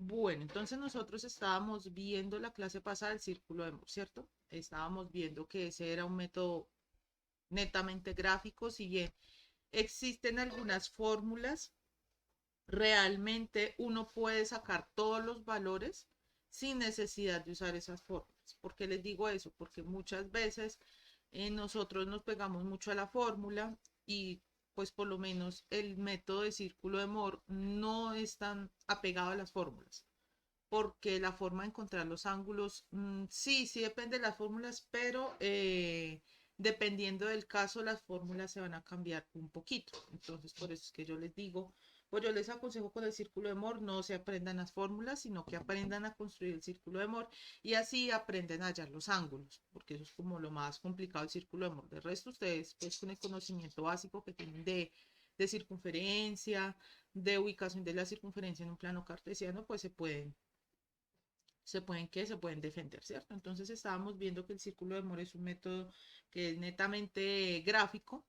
Bueno, entonces nosotros estábamos viendo la clase pasada el círculo de Moore, ¿cierto? Estábamos viendo que ese era un método netamente gráfico, si bien existen algunas fórmulas, realmente uno puede sacar todos los valores sin necesidad de usar esas fórmulas. ¿Por qué les digo eso? Porque muchas veces nosotros nos pegamos mucho a la fórmula y pues por lo menos el método de círculo de Moore no es tan apegado a las fórmulas porque la forma de encontrar los ángulos, sí depende de las fórmulas, pero dependiendo del caso, las fórmulas se van a cambiar un poquito. Entonces, por eso es que yo les digo, pues yo les aconsejo con el círculo de Moore, no se aprendan las fórmulas, sino que aprendan a construir el círculo de Moore y así aprenden a hallar los ángulos, porque eso es como lo más complicado del círculo de Moore. De resto, ustedes, pues con el conocimiento básico que tienen de circunferencia, de ubicación de la circunferencia en un plano cartesiano, pues se pueden defender, ¿cierto? Entonces estábamos viendo que el círculo de Moore es un método que es netamente gráfico.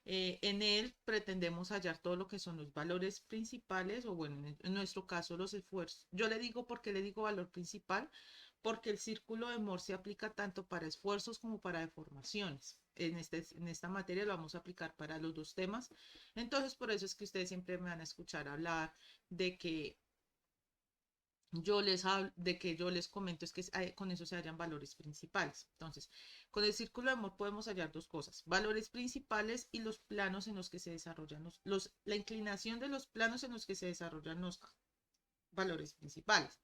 En él pretendemos hallar todo lo que son los valores principales, o bueno, en nuestro caso los esfuerzos. Yo le digo, ¿por qué le digo valor principal? Porque el círculo de Moore se aplica tanto para esfuerzos como para deformaciones. En esta materia lo vamos a aplicar para los dos temas. Entonces, por eso es que ustedes siempre me van a escuchar hablar de que yo les hablo, de que yo les comento es que con eso se hallan valores principales. Entonces, con el círculo de amor podemos hallar dos cosas, valores principales y los planos en los que se desarrollan la inclinación de los planos en los que se desarrollan los valores principales.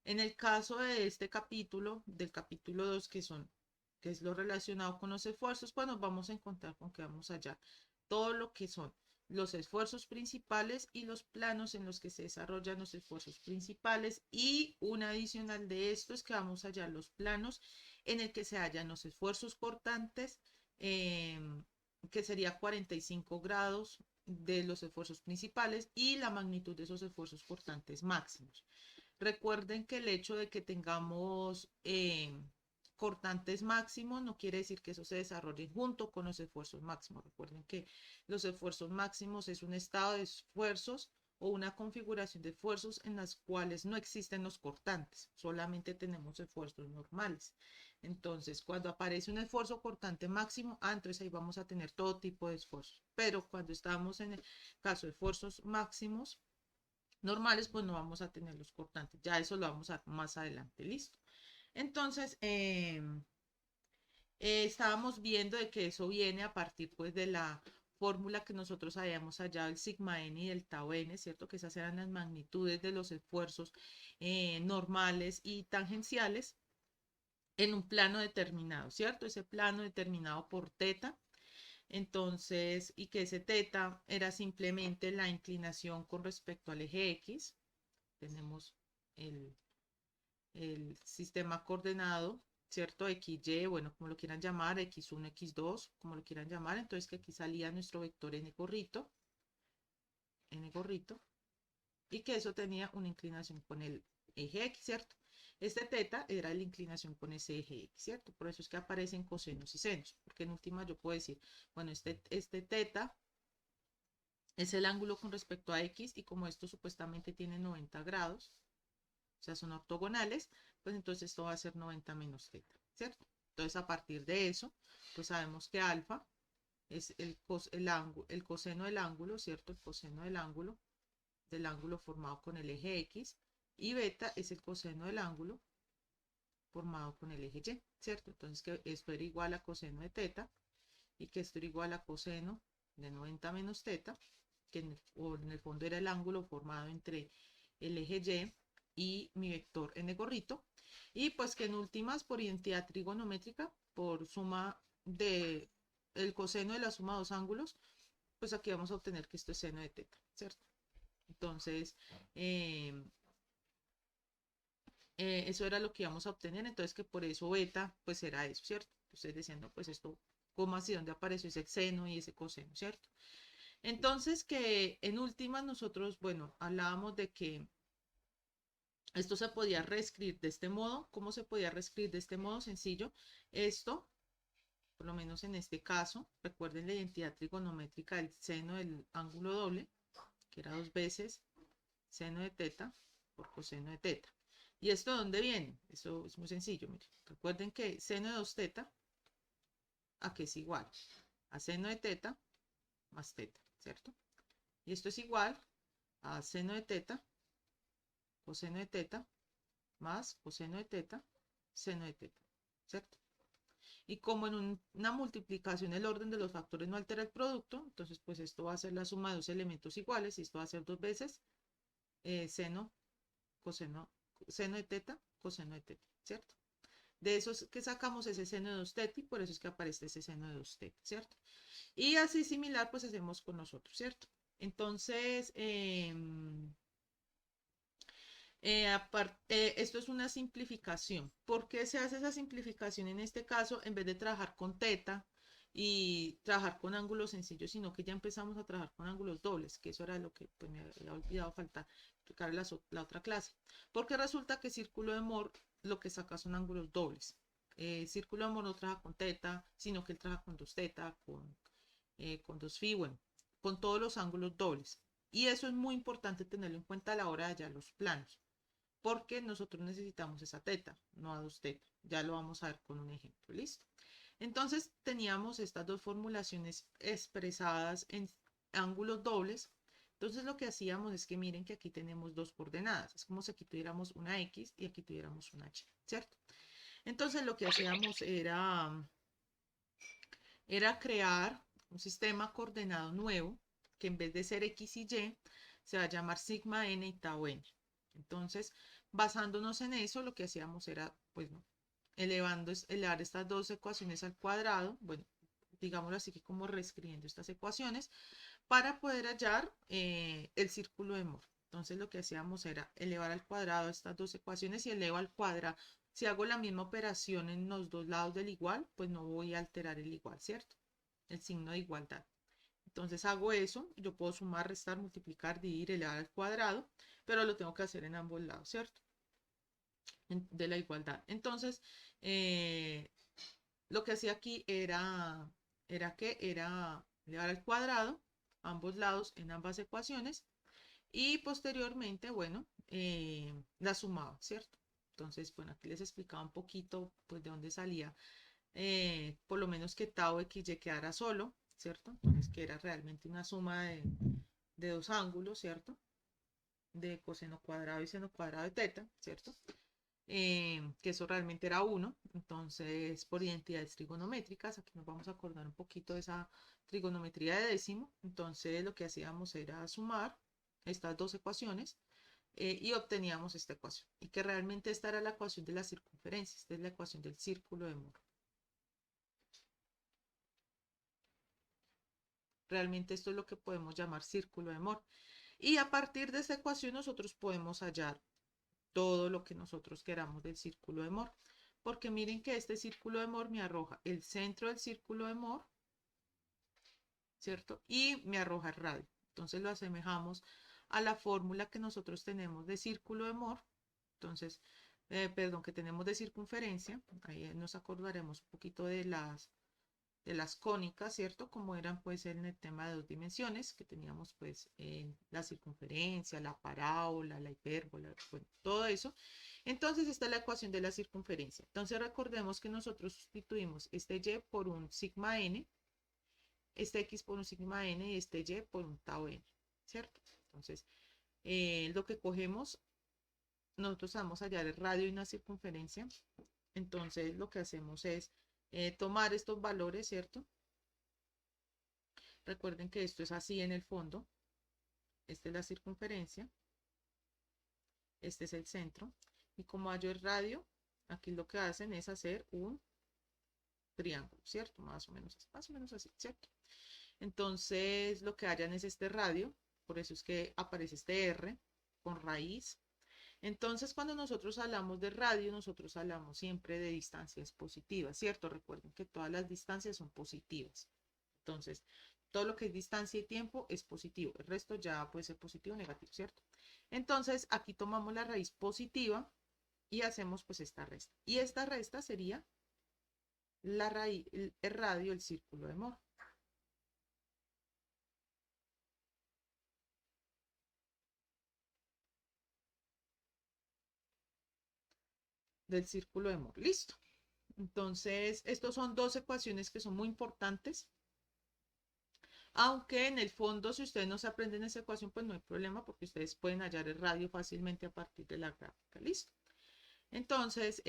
En el caso de este capítulo, del capítulo 2 que es lo relacionado con los esfuerzos, pues nos vamos a encontrar con que vamos a hallar todo lo que son los esfuerzos principales y los planos en los que se desarrollan los esfuerzos principales y un adicional de esto es que vamos a hallar los planos en el que se hallan los esfuerzos cortantes, eh, que sería 45 grados de los esfuerzos principales y la magnitud de esos esfuerzos cortantes máximos. Recuerden que el hecho de que tengamos cortantes máximos no quiere decir que eso se desarrolle junto con los esfuerzos máximos. Recuerden que los esfuerzos máximos es un estado de esfuerzos o una configuración de esfuerzos en las cuales no existen los cortantes, solamente tenemos esfuerzos normales. Entonces, cuando aparece un esfuerzo cortante máximo, entonces ahí vamos a tener todo tipo de esfuerzos. Pero cuando estamos en el caso de esfuerzos máximos, normales, pues no vamos a tener los cortantes. Ya eso lo vamos a ver más adelante, listo. Entonces, estábamos viendo de que eso viene a partir pues de la fórmula que nosotros habíamos hallado, el sigma n y el tau n, ¿cierto? Que esas eran las magnitudes de los esfuerzos normales y tangenciales en un plano determinado, ¿cierto? Ese plano determinado por teta. Entonces, y que ese teta era simplemente la inclinación con respecto al eje X. Tenemos el, el sistema coordenado, ¿cierto? XY, bueno, como lo quieran llamar, X1, X2, como lo quieran llamar. Entonces, que aquí salía nuestro vector N gorrito, y que eso tenía una inclinación con el eje X, ¿cierto? Este teta era la inclinación con ese eje X, ¿cierto? Por eso es que aparecen cosenos y senos, porque en última yo puedo decir, bueno, este teta es el ángulo con respecto a X, y como esto supuestamente tiene 90 grados, o sea, son ortogonales, pues entonces esto va a ser 90 menos teta, ¿cierto? Entonces, a partir de eso, pues sabemos que alfa es el coseno del ángulo, ¿cierto? El coseno del ángulo formado con el eje X, y beta es el coseno del ángulo formado con el eje Y, ¿cierto? Entonces, que esto era igual a coseno de teta, y que esto era igual a coseno de 90 menos teta, que en el fondo era el ángulo formado entre el eje Y mi vector n gorrito, y pues que en últimas por identidad trigonométrica, por suma de el coseno de la suma de dos ángulos, pues aquí vamos a obtener que esto es seno de teta, ¿cierto? Entonces, eh, eso era lo que íbamos a obtener, entonces que por eso beta, pues era eso, ¿cierto? Ustedes decían, no, pues esto, ¿cómo así? ¿Dónde apareció ese seno y ese coseno, ¿cierto? Entonces que en últimas nosotros, bueno, hablábamos de que esto se podía reescribir de este modo. ¿Cómo se podía reescribir de este modo? Sencillo. Esto, por lo menos en este caso, recuerden la identidad trigonométrica del seno del ángulo doble, que era dos veces seno de teta, por coseno de teta. ¿Y esto de dónde viene? Eso es muy sencillo, miren. Recuerden que seno de 2 teta, ¿a qué es igual? A seno de teta más teta, ¿cierto? Y esto es igual a seno de teta, coseno de teta, más coseno de teta, seno de teta, ¿cierto? Y como en una multiplicación el orden de los factores no altera el producto, entonces pues esto va a ser la suma de dos elementos iguales, y esto va a ser dos veces seno, coseno, seno de teta, coseno de teta, ¿cierto? De eso es que sacamos ese seno de 2 teta y por eso es que aparece ese seno de 2 teta, ¿cierto? Y así similar pues hacemos con nosotros, ¿cierto? Entonces, esto es una simplificación. ¿Por qué se hace esa simplificación en este caso en vez de trabajar con teta y trabajar con ángulos sencillos, sino que ya empezamos a trabajar con ángulos dobles, que eso era lo que pues, me había olvidado faltar explicar la otra clase? Porque resulta que círculo de Moore lo que saca son ángulos dobles. Círculo de Moore no trabaja con teta, sino que él trabaja con 2 teta, con 2 phi, bueno, con todos los ángulos dobles. Y eso es muy importante tenerlo en cuenta a la hora de hallar los planos, porque nosotros necesitamos esa teta, no a 2 teta. Ya lo vamos a ver con un ejemplo, ¿listo? Entonces teníamos estas dos formulaciones expresadas en ángulos dobles. Entonces lo que hacíamos es que miren que aquí tenemos dos coordenadas. Es como si aquí tuviéramos una X y aquí tuviéramos una Y, ¿cierto? Entonces lo que hacíamos era crear un sistema coordenado nuevo que en vez de ser X y Y se va a llamar sigma n y tau n. Entonces, basándonos en eso, lo que hacíamos era, pues, ¿no? elevar estas dos ecuaciones al cuadrado, bueno, digámoslo así que como reescribiendo estas ecuaciones, para poder hallar el círculo de Moore. Entonces lo que hacíamos era elevar al cuadrado estas dos ecuaciones y elevo al cuadrado. Si hago la misma operación en los dos lados del igual, pues no voy a alterar el igual, ¿cierto? El signo de igualdad. Entonces hago eso, yo puedo sumar, restar, multiplicar, dividir, elevar al cuadrado, pero lo tengo que hacer en ambos lados, ¿cierto? De la igualdad. Entonces, lo que hacía aquí era elevar al cuadrado ambos lados en ambas ecuaciones y posteriormente, bueno, la sumaba, ¿cierto? Entonces, bueno, aquí les explicaba un poquito, pues, de dónde salía, por lo menos que tau xy quedara solo, ¿cierto? Entonces, que era realmente una suma de dos ángulos, ¿cierto? De coseno cuadrado y seno cuadrado de teta, ¿cierto? Que eso realmente era 1. Entonces, por identidades trigonométricas, aquí nos vamos a acordar un poquito de esa trigonometría de décimo. Entonces, lo que hacíamos era sumar estas dos ecuaciones y obteníamos esta ecuación. Y que realmente esta era la ecuación de la circunferencia, esta es la ecuación del círculo de Moore. Realmente esto es lo que podemos llamar círculo de Moore. Y a partir de esta ecuación nosotros podemos hallar todo lo que nosotros queramos del círculo de Moore. Porque miren que este círculo de Moore me arroja el centro del círculo de Moore, ¿cierto? Y me arroja el radio. Entonces lo asemejamos a la fórmula que nosotros tenemos de círculo de Moore. Entonces, perdón, que tenemos de circunferencia. Ahí nos acordaremos un poquito de las cónicas, ¿cierto? Como eran pues en el tema de 2 dimensiones, que teníamos pues la circunferencia, la parábola, la hipérbola, bueno, todo eso. Entonces esta es la ecuación de la circunferencia. Entonces recordemos que nosotros sustituimos este y por un sigma n, este x por un sigma n y este y por un tau n, ¿cierto? Entonces lo que cogemos, nosotros vamos a hallar el radio y una circunferencia. Entonces lo que hacemos es tomar estos valores, ¿cierto? Recuerden que esto es así en el fondo. Esta es la circunferencia. Este es el centro. Y como hallo el radio, aquí lo que hacen es hacer un triángulo, ¿cierto? Más o menos así, ¿cierto? Entonces lo que hallan es este radio. Por eso es que aparece este R con raíz. Entonces cuando nosotros hablamos de radio, nosotros hablamos siempre de distancias positivas, ¿cierto? Recuerden que todas las distancias son positivas. Entonces, todo lo que es distancia y tiempo es positivo. El resto ya puede ser positivo o negativo, ¿cierto? Entonces, aquí tomamos la raíz positiva y hacemos pues esta resta. Y esta resta sería la raíz, el radio, el círculo de Moore. del círculo de Moore. Listo. Entonces, estos son dos ecuaciones que son muy importantes. Aunque en el fondo, si ustedes no se aprenden esa ecuación, pues no hay problema porque ustedes pueden hallar el radio fácilmente a partir de la gráfica. Listo. Entonces,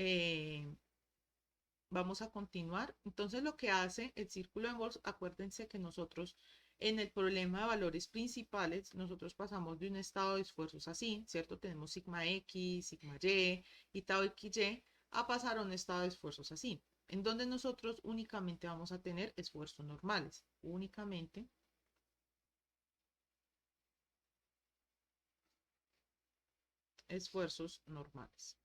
vamos a continuar. Entonces, lo que hace el círculo de Morse, acuérdense que nosotros en el problema de valores principales, nosotros pasamos de un estado de esfuerzos así, ¿cierto? Tenemos sigma X, sigma Y tau XY, a pasar a un estado de esfuerzos así, en donde nosotros únicamente vamos a tener esfuerzos normales, únicamente esfuerzos normales.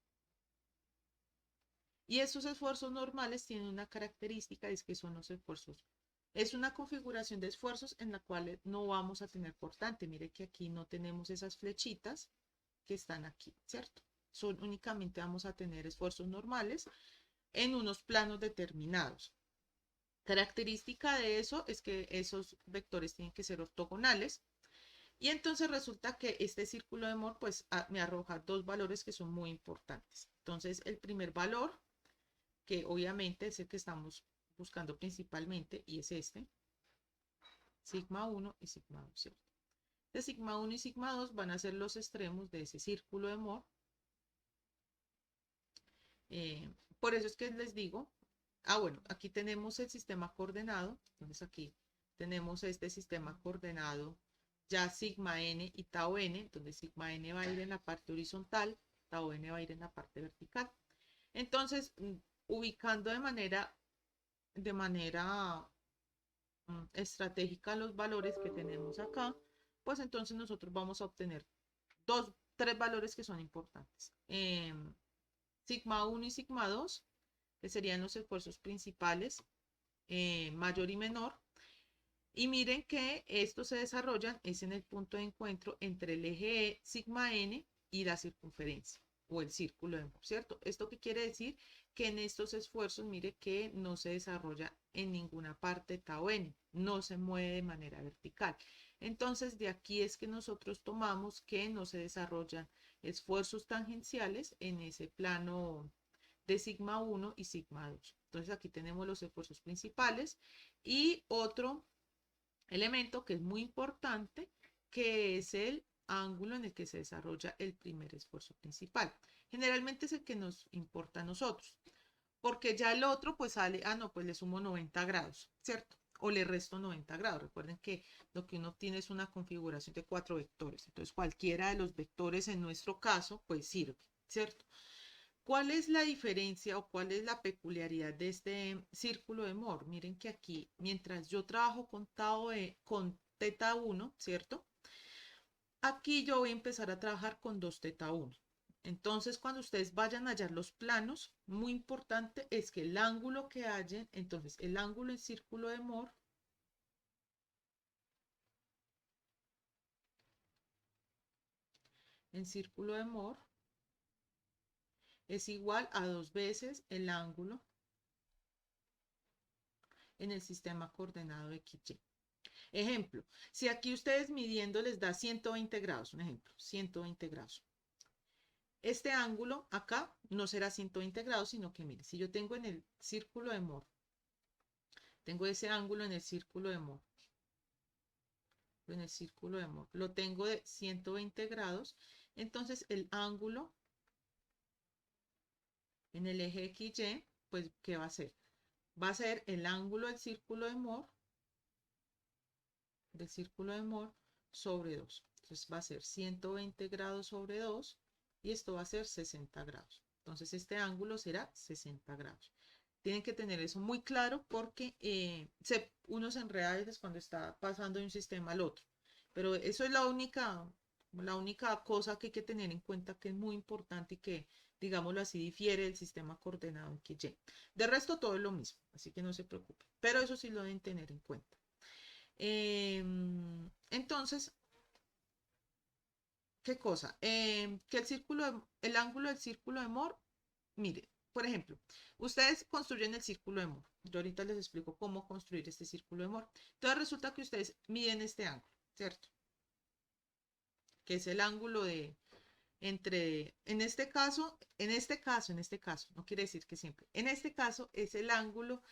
Y esos esfuerzos normales tienen una característica, es que son los esfuerzos. Es una configuración de esfuerzos en la cual no vamos a tener cortante. Mire que aquí no tenemos esas flechitas que están aquí, ¿cierto? Son únicamente vamos a tener esfuerzos normales en unos planos determinados. Característica de eso es que esos vectores tienen que ser ortogonales. Y entonces resulta que este círculo de Moore pues me arroja dos valores que son muy importantes. Entonces el primer valor, que obviamente es el que estamos buscando principalmente, y es este, sigma 1 y sigma 2, ¿cierto? De sigma 1 y sigma 2 van a ser los extremos de ese círculo de Moore. Por eso es que les digo, bueno, aquí tenemos el sistema coordenado, entonces aquí tenemos este sistema coordenado ya sigma n y tau n, donde sigma n va a ir en la parte horizontal, tau n va a ir en la parte vertical. Entonces, ubicando de manera estratégica los valores que tenemos acá, pues entonces nosotros vamos a obtener tres valores que son importantes. Sigma 1 y sigma 2, que serían los esfuerzos principales, mayor y menor. Y miren que estos se desarrollan es en el punto de encuentro entre el eje sigma n y la circunferencia o el círculo de Moore, ¿cierto? ¿Esto qué quiere decir? Que en estos esfuerzos, mire que no se desarrolla en ninguna parte tau n, no se mueve de manera vertical. Entonces, de aquí es que nosotros tomamos que no se desarrollan esfuerzos tangenciales en ese plano de sigma 1 y sigma 2. Entonces, aquí tenemos los esfuerzos principales y otro elemento que es muy importante, que es el ángulo en el que se desarrolla el primer esfuerzo principal. Generalmente es el que nos importa a nosotros, porque ya el otro pues sale, no, pues le sumo 90 grados, ¿cierto? O le resto 90 grados. Recuerden que lo que uno obtiene es una configuración de 4 vectores. Entonces cualquiera de los vectores en nuestro caso pues sirve, ¿cierto? ¿Cuál es la diferencia o cuál es la peculiaridad de este círculo de Moore? Miren que aquí, mientras yo trabajo con teta 1, ¿cierto? Aquí yo voy a empezar a trabajar con 2 teta 1. Entonces, cuando ustedes vayan a hallar los planos, muy importante es que el ángulo que hallen, entonces el ángulo en círculo de Moore es igual a 2 veces el ángulo en el sistema coordenado XY. Ejemplo, si aquí ustedes midiendo les da 120 grados, un ejemplo, 120 grados. Este ángulo acá no será 120 grados, sino que mire, si yo tengo en el círculo de Moore, tengo ese ángulo en el círculo de Moore, lo tengo de 120 grados, entonces el ángulo en el eje XY, pues, ¿qué va a ser? Va a ser el ángulo del círculo de Moore, sobre 2. Entonces va a ser 120 grados sobre 2 y esto va a ser 60 grados. Entonces este ángulo será 60 grados. Tienen que tener eso muy claro porque uno se enreda a veces cuando está pasando de un sistema al otro. Pero eso es la única cosa que hay que tener en cuenta que es muy importante y que, digámoslo así, difiere del sistema coordenado en XY. De resto todo es lo mismo, así que no se preocupen. Pero eso sí lo deben tener en cuenta. Entonces, ¿qué cosa? Que el ángulo del círculo de Moore, mire, por ejemplo, ustedes construyen el círculo de Moore. Yo ahorita les explico cómo construir este círculo de Moore. Entonces resulta que ustedes miden este ángulo, ¿cierto? Que es el ángulo en este caso, no quiere decir que siempre, en este caso es el ángulo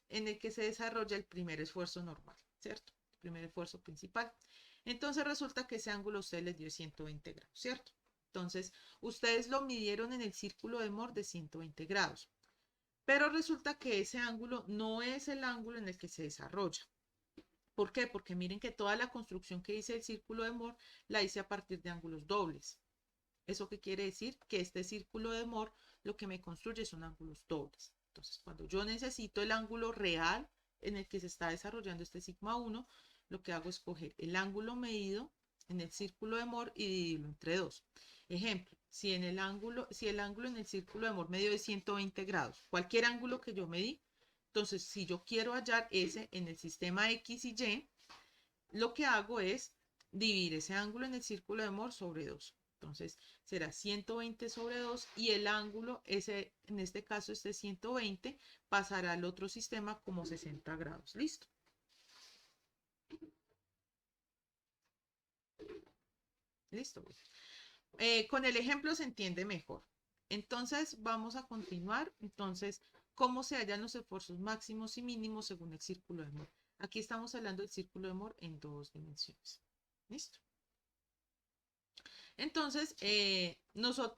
en el que se desarrolla el primer esfuerzo normal, ¿cierto? El primer esfuerzo principal. Entonces resulta que ese ángulo a ustedes les dio 120 grados, ¿cierto? Entonces, ustedes lo midieron en el círculo de Moore de 120 grados, pero resulta que ese ángulo no es el ángulo en el que se desarrolla. ¿Por qué? Porque miren que toda la construcción que hice del círculo de Moore la hice a partir de ángulos dobles. ¿Eso qué quiere decir? Que este círculo de Moore lo que me construye son ángulos dobles. Entonces, cuando yo necesito el ángulo real en el que se está desarrollando este sigma 1, lo que hago es coger el ángulo medido en el círculo de Moore y dividirlo entre 2. Ejemplo, si el ángulo en el círculo de Moore me dio de 120 grados, cualquier ángulo que yo medí, entonces si yo quiero hallar ese en el sistema X y Y, lo que hago es dividir ese ángulo en el círculo de Moore sobre 2. Entonces será 120 sobre 2 y el ángulo, en este caso este 120, pasará al otro sistema como 60 grados. ¿Listo? ¿Listo? Con el ejemplo se entiende mejor. Entonces vamos a continuar. Entonces, ¿cómo se hallan los esfuerzos máximos y mínimos según el círculo de Moore? Aquí estamos hablando del círculo de Moore en 2 dimensiones. ¿Listo? Entonces,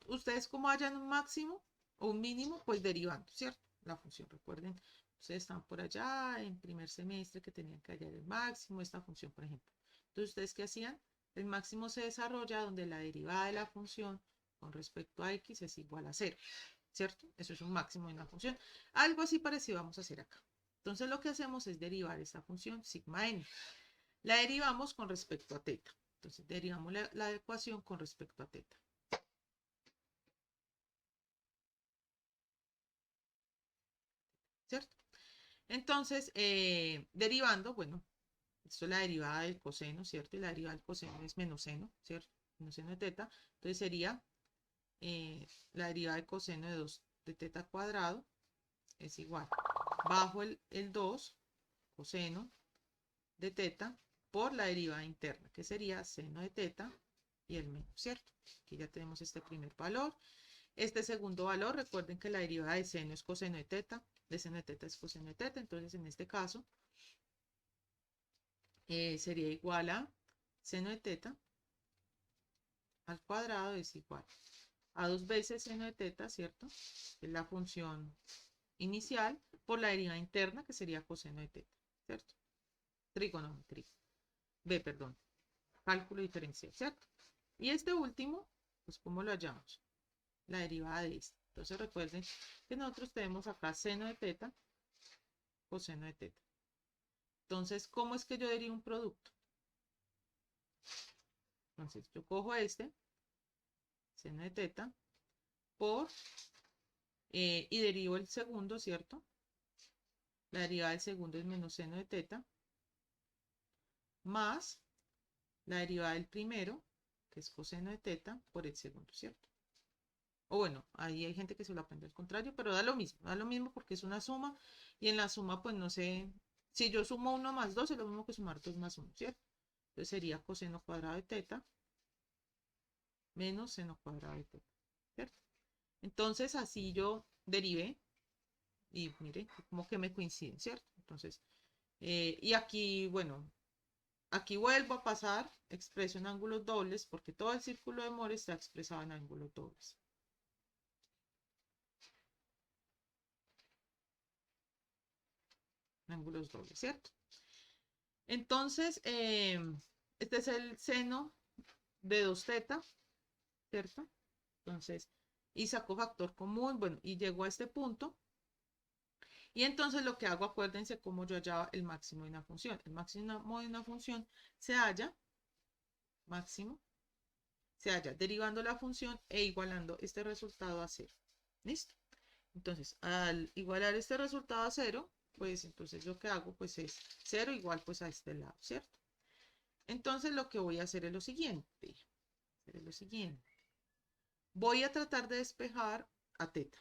ustedes como hayan un máximo o un mínimo, pues derivando, ¿cierto? La función, recuerden, ustedes están por allá en primer semestre que tenían que hallar el máximo, esta función, por ejemplo. Entonces, ¿ustedes qué hacían? El máximo se desarrolla donde la derivada de la función con respecto a x es igual a 0, ¿cierto? Eso es un máximo de una función. Algo así parecido vamos a hacer acá. Entonces, lo que hacemos es derivar esta función sigma n. La derivamos con respecto a teta. Entonces derivamos la ecuación con respecto a teta. ¿Cierto? Entonces, derivando, bueno, esto es la derivada del coseno, ¿cierto? Y la derivada del coseno es menos seno, ¿cierto? Menos seno de teta. Entonces sería la derivada del coseno de 2 de teta cuadrado es igual bajo el 2 coseno de teta por la derivada interna, que sería seno de teta y el menos, ¿cierto? Aquí ya tenemos este primer valor. Este segundo valor, recuerden que la derivada de seno es coseno de seno de teta es coseno de teta, entonces en este caso sería igual a seno de teta al cuadrado es igual a 2 veces seno de teta, ¿cierto? Es la función inicial por la derivada interna, que sería coseno de teta, ¿cierto? Trigonometría. Perdón, cálculo diferencial, ¿cierto? Y este último, pues ¿cómo lo hallamos? La derivada de este. Entonces recuerden que nosotros tenemos acá seno de teta, coseno de teta. Entonces, ¿cómo es que yo derivo un producto? Entonces, yo cojo seno de teta, y derivo el segundo, ¿cierto? La derivada del segundo es menos seno de teta, más la derivada del primero, que es coseno de teta, por el segundo, ¿cierto? O bueno, ahí hay gente que se lo aprende al contrario, pero da lo mismo porque es una suma, y en la suma, pues no sé, si yo sumo 1 más 2, es lo mismo que sumar 2 más 1, ¿cierto? Entonces sería coseno cuadrado de teta menos seno cuadrado de teta, ¿cierto? Entonces así yo derivé, y mire, como que me coinciden, ¿cierto? Entonces, y aquí, bueno, aquí vuelvo a pasar, expreso en ángulos dobles, porque todo el círculo de Moore está expresado en ángulos dobles. Ángulos dobles, ¿cierto? Entonces, este es el seno de 2 teta, ¿cierto? Entonces, y saco factor común, bueno, y llego a este punto. Y entonces lo que hago, acuérdense cómo yo hallaba el máximo de una función. El máximo de una función se halla, máximo, se halla derivando la función e igualando este resultado a 0. ¿Listo? Entonces, al igualar este resultado a 0, pues entonces lo que hago pues es 0 igual pues a este lado, ¿cierto? Entonces lo que voy a hacer es lo siguiente. Voy a tratar de despejar a teta.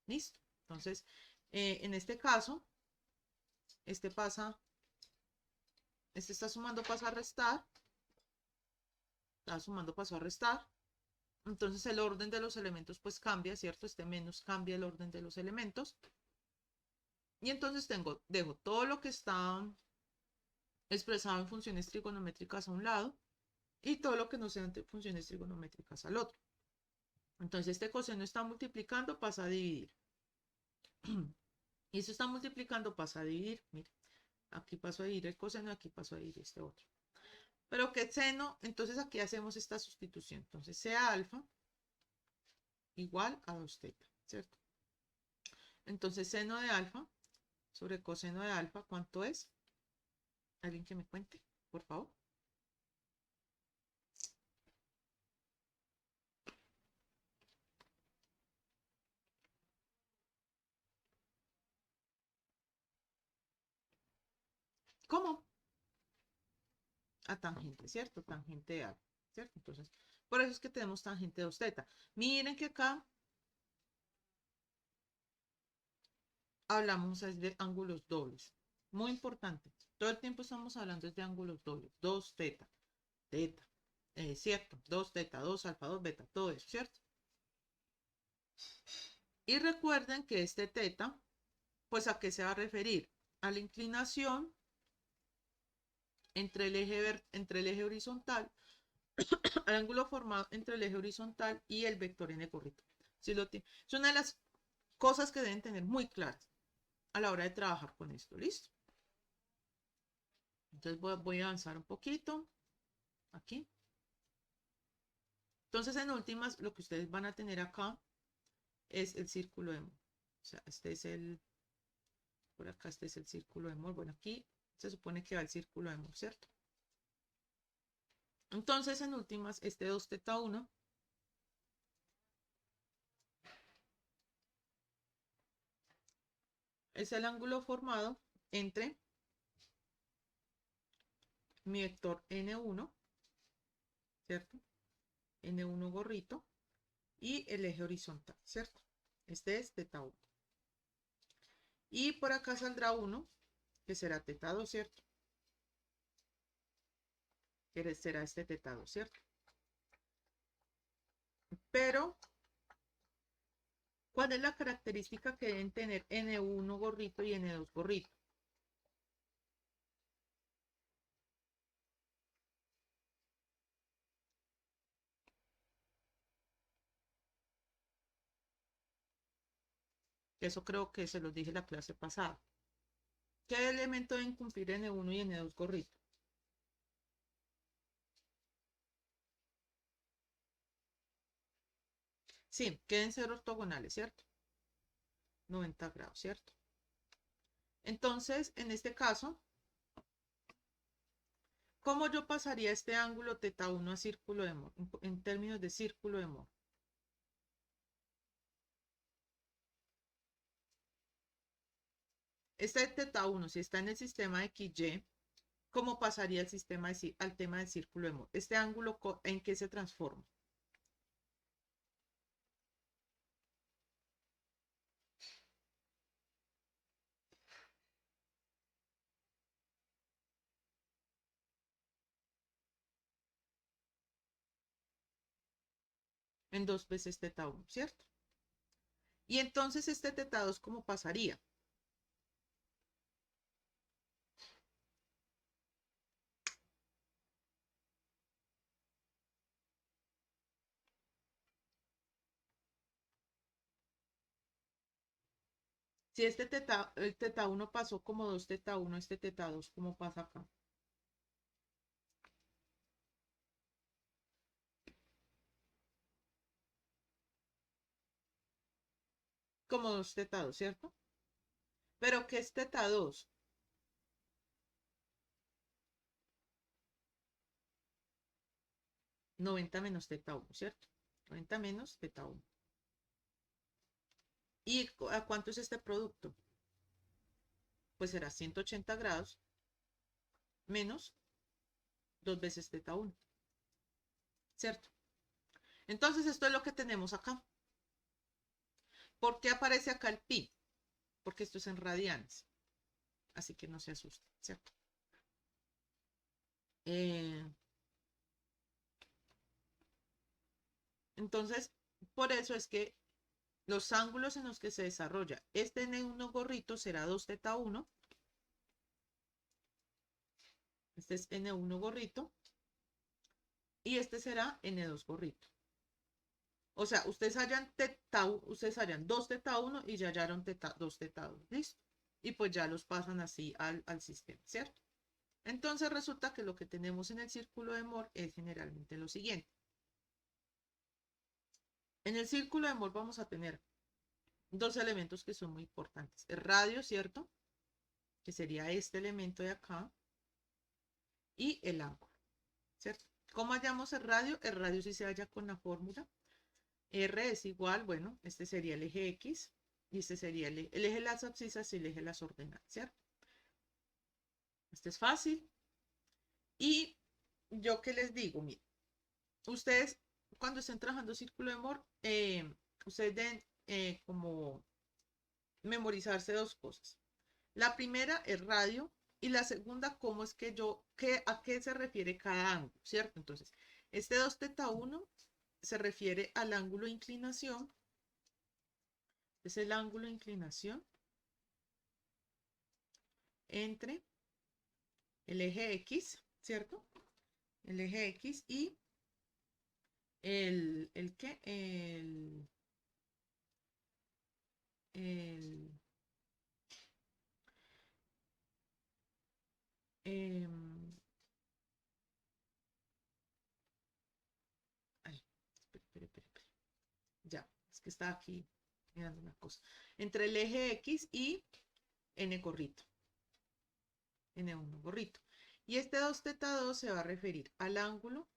¿Listo? Entonces, en este caso, este está sumando, pasa a restar. Está sumando, pasó a restar. Entonces el orden de los elementos pues cambia, ¿cierto? Este menos cambia el orden de los elementos. Y entonces dejo todo lo que está expresado en funciones trigonométricas a un lado y todo lo que no sean funciones trigonométricas al otro. Entonces este coseno está multiplicando, pasa a dividir. Y eso está multiplicando, pasa a dividir. Mire, aquí paso a dividir el coseno, aquí paso a dividir este otro. Pero que seno, entonces aquí hacemos esta sustitución. Entonces sea alfa igual a 2 teta, ¿cierto? Entonces seno de alfa sobre coseno de alfa, ¿cuánto es? ¿Alguien que me cuente, por favor? ¿Cómo? A tangente, ¿cierto? Tangente de alfa, ¿cierto? Entonces, por eso es que tenemos tangente de 2 teta. Miren que acá hablamos de ángulos dobles. Muy importante. Todo el tiempo estamos hablando de ángulos dobles. 2 teta, teta, ¿cierto? 2 teta, 2 alfa, 2 beta, todo eso, ¿cierto? Y recuerden que este teta, pues ¿a qué se va a referir? A la inclinación entre el eje horizontal, al ángulo formado entre el eje horizontal y el vector n correcto. Si lo tiene. Es una de las cosas que deben tener muy claras a la hora de trabajar con esto. ¿Listo? Entonces voy a avanzar un poquito. Aquí. Entonces, en últimas, lo que ustedes van a tener acá es el círculo de Moore. O sea, este es el, por acá este es el círculo de Moore. Bueno, aquí se supone que va el círculo de Moore, ¿cierto? Entonces, en últimas, este 2 teta 1 es el ángulo formado entre mi vector N1, ¿cierto? N1 gorrito y el eje horizontal, ¿cierto? Este es teta 1. Y por acá saldrá 1, que será teta 2, ¿cierto? Que será este teta 2, ¿cierto? Pero, ¿cuál es la característica que deben tener N1 gorrito y N2 gorrito? Eso creo que se los dije la clase pasada. ¿Qué elemento deben cumplir N1 y N2 gorrito? Sí, queden ser ortogonales, ¿cierto? 90 grados, ¿cierto? Entonces, en este caso, ¿cómo yo pasaría este ángulo teta 1 a círculo de Moore? En términos de círculo de Moore. Este teta 1, si está en el sistema XY, ¿cómo pasaría el sistema al tema del círculo de Moore? Este ángulo, ¿en qué se transforma? En 2 veces teta 1, ¿cierto? Y entonces este teta 2, ¿cómo pasaría? Si el teta 1 pasó como 2 teta 1, este teta 2, ¿cómo pasa acá? Como 2 teta 2, ¿cierto? Pero ¿qué es teta 2? 90 menos teta 1, ¿cierto? 90 menos teta 1. ¿Y a cuánto es este producto? Pues será 180 grados menos 2 veces teta 1, ¿cierto? Entonces esto es lo que tenemos acá. ¿Por qué aparece acá el pi? Porque esto es en radianes. Así que no se asusten, ¿cierto? Eh, Entonces, por eso es que los ángulos en los que se desarrolla este N1 gorrito será 2 teta 1. Este es N1 gorrito. Y este será N2 gorrito. O sea, ustedes hallan 2 teta 1 y ya hallaron 2 teta 2. ¿Listo? Y pues ya los pasan así al sistema, ¿cierto? Entonces resulta que lo que tenemos en el círculo de Moore es generalmente lo siguiente. En el círculo de Moore vamos a tener dos elementos que son muy importantes. El radio, ¿cierto? Que sería este elemento de acá. Y el ángulo, ¿cierto? ¿Cómo hallamos el radio? El radio sí se halla con la fórmula. R es igual, bueno, este sería el eje X y este sería el eje de las abscisas y el eje de las ordenadas, ¿cierto? Este es fácil. Y yo qué les digo, miren, ustedes cuando estén trabajando círculo de Moore, ustedes deben como memorizarse dos cosas. La primera es radio y la segunda, cómo es que a qué se refiere cada ángulo, ¿cierto? Entonces, este 2 teta 1 se refiere al ángulo de inclinación. Es el ángulo de inclinación entre el eje X, ¿cierto? El eje X y el ¿qué? El, em, ay, espere. Ya, es que está aquí mirando una cosa. Entre el eje X y N gorrito. N1 gorrito. Y este 2 teta 2 se va a referir al ángulo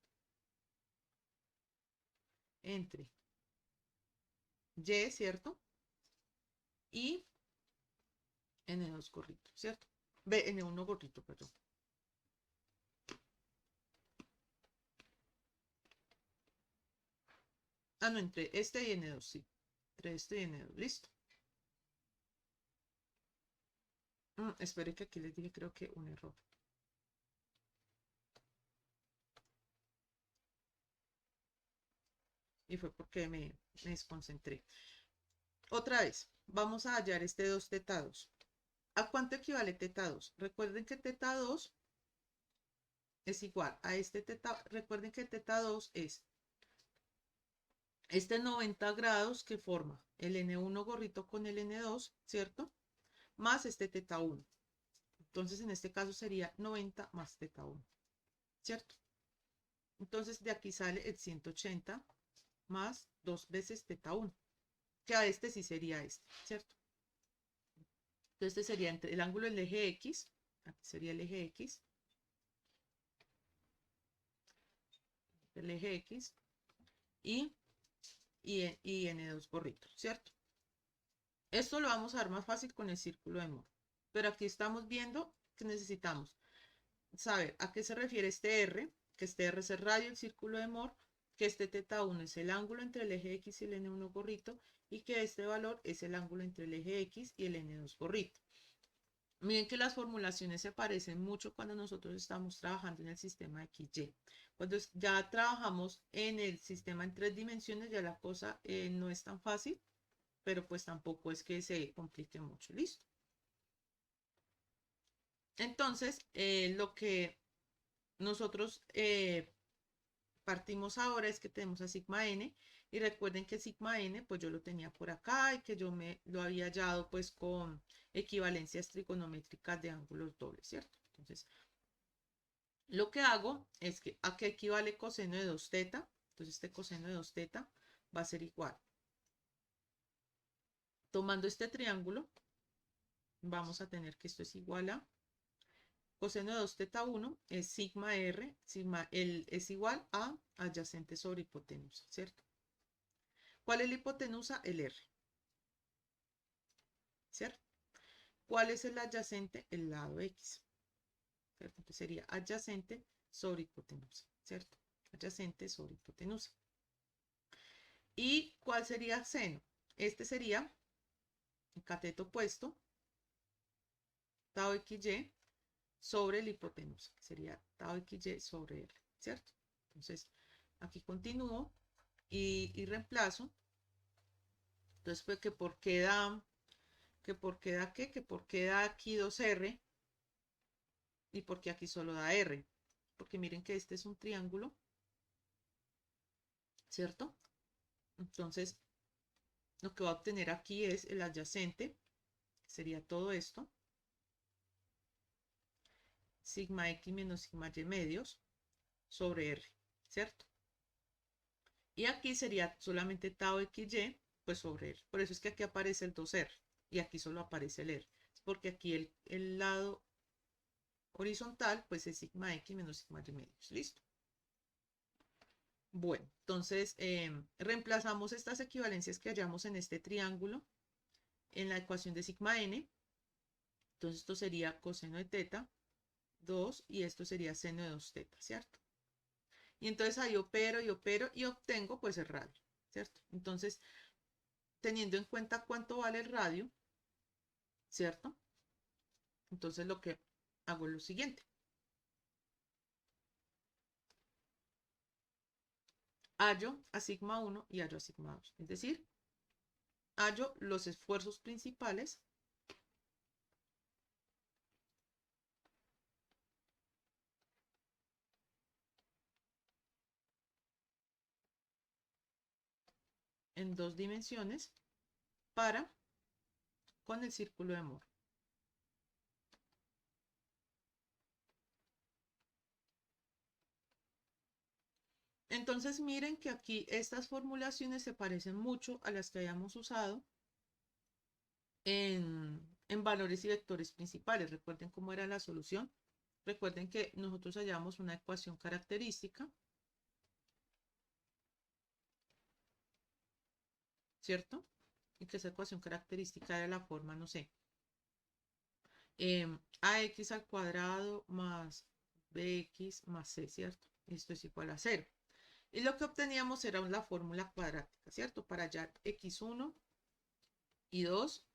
entre Y, ¿cierto? Y N2 gorrito, ¿cierto? N1 gorrito, perdón. Ah, no, entre este y N2, sí. Entre este y N2, listo. Espere que aquí les dije, creo que un error. Y fue porque me desconcentré. Otra vez, vamos a hallar este 2 teta 2. ¿A cuánto equivale teta 2? Recuerden que teta 2 es igual a este teta. Recuerden que teta 2 es este 90 grados que forma el N1 gorrito con el N2, ¿cierto? Más este teta 1. Entonces, en este caso sería 90 más teta 1, ¿cierto? Entonces, de aquí sale el 180 más 2 veces teta 1, que a este sí sería este, ¿cierto? Entonces, este sería entre el ángulo del eje X, aquí sería el eje X y, y N2 gorrito, ¿cierto? Esto lo vamos a ver más fácil con el círculo de Moore. Pero aquí estamos viendo que necesitamos saber a qué se refiere este R, que este R es el radio del círculo de Moore, que este teta 1 es el ángulo entre el eje X y el N1 gorrito, y que este valor es el ángulo entre el eje X y el N2 gorrito. Miren que las formulaciones se parecen mucho cuando nosotros estamos trabajando en el sistema XY. Cuando ya trabajamos en el sistema en 3 dimensiones, ya la cosa no es tan fácil, pero pues tampoco es que se complique mucho. ¿Listo? Entonces, lo que nosotros partimos ahora es que tenemos a sigma n, y recuerden que sigma n pues yo lo tenía por acá y que yo me lo había hallado pues con equivalencias trigonométricas de ángulos dobles, ¿cierto? Entonces, lo que hago es que a qué equivale coseno de 2 teta. Entonces, este coseno de 2 teta va a ser igual. Tomando este triángulo, vamos a tener que esto es igual a coseno de 2 teta 1 es sigma r, es igual a adyacente sobre hipotenusa, ¿cierto? ¿Cuál es la hipotenusa? El r, ¿cierto? ¿Cuál es el adyacente? El lado x, ¿cierto? Entonces sería adyacente sobre hipotenusa, ¿cierto? Adyacente sobre hipotenusa. ¿Y cuál sería seno? Este sería el cateto opuesto, tau xy, sobre la hipotenusa, que sería tau xy sobre r, ¿cierto? Entonces, aquí continúo. y reemplazo. Entonces, pues que por qué da, que por qué da aquí 2R y por qué aquí solo da R. Porque miren que este es un triángulo, ¿cierto? Entonces, lo que va a obtener aquí es el adyacente, que sería todo esto, sigma X menos sigma Y medios sobre R, ¿cierto? Y aquí sería solamente tau XY, pues sobre R. Por eso es que aquí aparece el 2R y aquí solo aparece el R. Porque aquí el lado horizontal, pues es sigma X menos sigma Y medios. ¿Listo? Bueno, entonces reemplazamos estas equivalencias que hallamos en este triángulo en la ecuación de sigma n. Entonces esto sería coseno de teta 2 y esto sería seno de 2 teta, ¿cierto? Y entonces ahí opero y obtengo pues el radio, ¿cierto? Entonces, teniendo en cuenta cuánto vale el radio, ¿cierto? Entonces lo que hago es lo siguiente. Hallo a sigma 1 y hallo a sigma 2. Es decir, hallo los esfuerzos principales en 2 dimensiones para con el círculo de Moore. Entonces miren que aquí estas formulaciones se parecen mucho a las que hayamos usado en valores y vectores principales. Recuerden cómo era la solución. Recuerden que nosotros hallamos una ecuación característica, ¿cierto? Y que esa ecuación característica era la forma, no sé, ax al cuadrado más bx más c, ¿cierto? Esto es igual a 0. Y lo que obteníamos era la fórmula cuadrática, ¿cierto? Para hallar x1 y 2,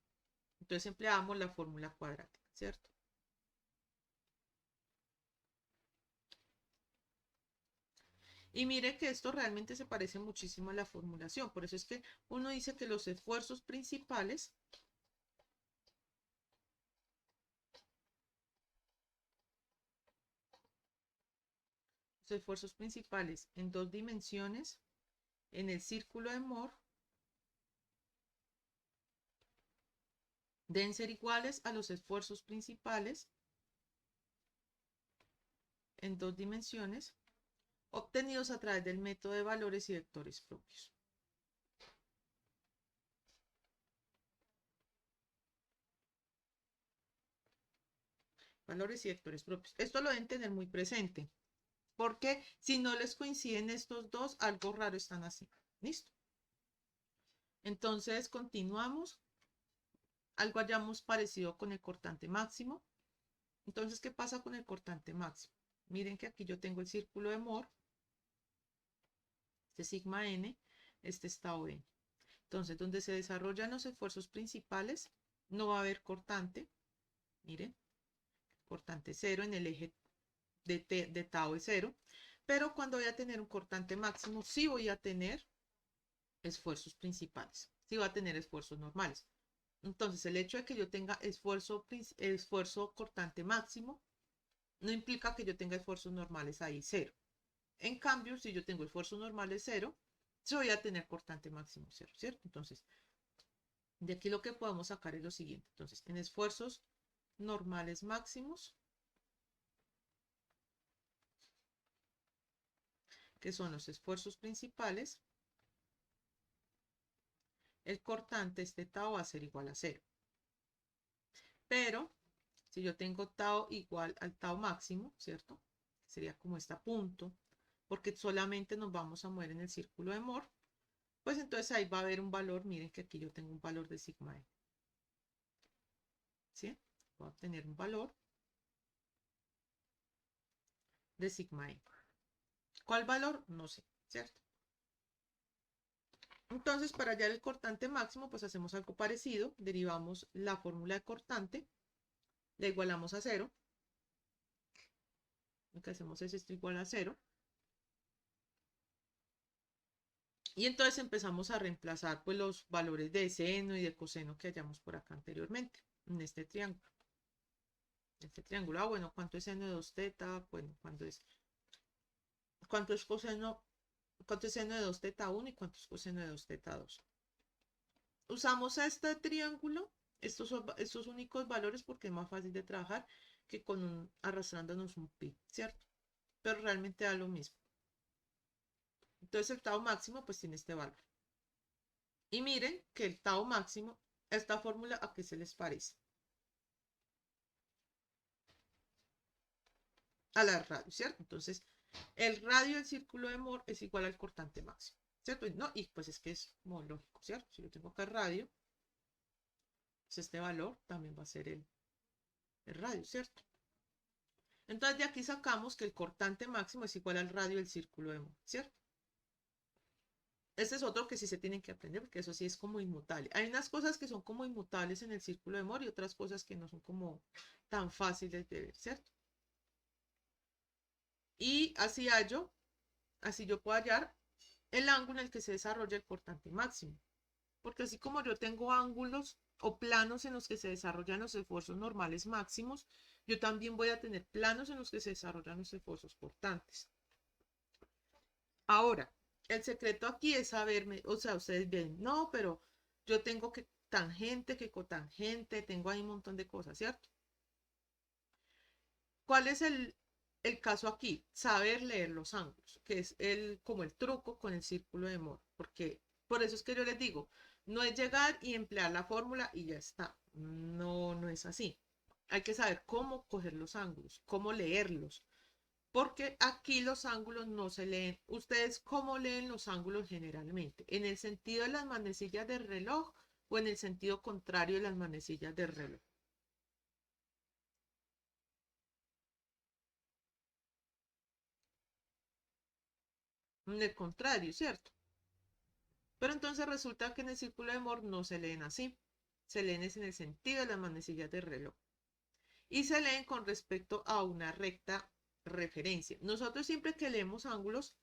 entonces empleábamos la fórmula cuadrática, ¿cierto? Y mire que esto realmente se parece muchísimo a la formulación, por eso es que uno dice que los esfuerzos principales en 2 dimensiones en el círculo de Moore deben ser iguales a los esfuerzos principales en 2 dimensiones obtenidos a través del método de valores y vectores propios. Valores y vectores propios. Esto lo deben tener muy presente, porque si no les coinciden estos dos, algo raro están así. ¿Listo? Entonces continuamos. Algo hayamos parecido con el cortante máximo. Entonces, ¿qué pasa con el cortante máximo? Miren que aquí yo tengo el círculo de Moore, este sigma n, este es tau n. Entonces, donde se desarrollan los esfuerzos principales, no va a haber cortante. Miren, cortante 0 en el eje de tau es 0. Pero cuando voy a tener un cortante máximo, sí voy a tener esfuerzos principales. Sí va a tener esfuerzos normales. Entonces, el hecho de que yo tenga esfuerzo cortante máximo no implica que yo tenga esfuerzos normales ahí 0. En cambio, si yo tengo esfuerzos normales 0, yo voy a tener cortante máximo 0, ¿cierto? Entonces, de aquí lo que podemos sacar es lo siguiente. Entonces, en esfuerzos normales máximos, que son los esfuerzos principales, el cortante, este tau, va a ser igual a 0. Pero, si yo tengo tau igual al tau máximo, ¿cierto? Sería como este punto, porque solamente nos vamos a mover en el círculo de Moore, pues entonces ahí va a haber un valor. Miren que aquí yo tengo un valor de sigma e. ¿Sí? Voy a obtener un valor de sigma e. ¿Cuál valor? No sé, ¿cierto? Entonces, para hallar el cortante máximo, pues hacemos algo parecido. Derivamos la fórmula de cortante, la igualamos a 0. Lo que hacemos es esto igual a 0. Y entonces empezamos a reemplazar pues los valores de seno y de coseno que hayamos por acá anteriormente, en este triángulo. Este triángulo, bueno, ¿cuánto es seno de 2 teta? Bueno, ¿cuánto es coseno? ¿Cuánto es seno de 2 teta 1 y cuánto es coseno de 2 teta 2? Usamos este triángulo, estos únicos valores porque es más fácil de trabajar que con arrastrándonos un pi, ¿cierto? Pero realmente da lo mismo. Entonces el tau máximo pues tiene este valor. Y miren que el tau máximo, esta fórmula, ¿a qué se les parece? A la radio, ¿cierto? Entonces, el radio del círculo de Moore es igual al cortante máximo, ¿cierto? No, y pues es que es muy lógico, ¿cierto? Si yo tengo acá radio, pues este valor también va a ser el radio, ¿cierto? Entonces, de aquí sacamos que el cortante máximo es igual al radio del círculo de Moore, ¿cierto? Este es otro que sí se tienen que aprender, porque eso sí es como inmutable. Hay unas cosas que son como inmutables en el círculo de Moore y otras cosas que no son como tan fáciles de ver, ¿cierto? Y así yo puedo hallar el ángulo en el que se desarrolla el cortante máximo. Porque así como yo tengo ángulos o planos en los que se desarrollan los esfuerzos normales máximos, yo también voy a tener planos en los que se desarrollan los esfuerzos cortantes. Ahora, el secreto aquí es saberme, o sea, ustedes ven, no, pero yo tengo que tangente, que cotangente, tengo ahí un montón de cosas, ¿cierto? ¿Cuál es el caso aquí? Saber leer los ángulos, que es como el truco con el círculo de Moore, porque por eso es que yo les digo, no es llegar y emplear la fórmula y ya está. No, no es así. Hay que saber cómo coger los ángulos, cómo leerlos, porque aquí los ángulos no se leen. ¿Ustedes cómo leen los ángulos generalmente? ¿En el sentido de las manecillas del reloj o en el sentido contrario de las manecillas del reloj? En el contrario, ¿cierto? Pero entonces resulta que en el círculo de Moore no se leen así. Se leen es en el sentido de las manecillas del reloj. Y se leen con respecto a una recta referencia. Nosotros siempre que leemos ángulos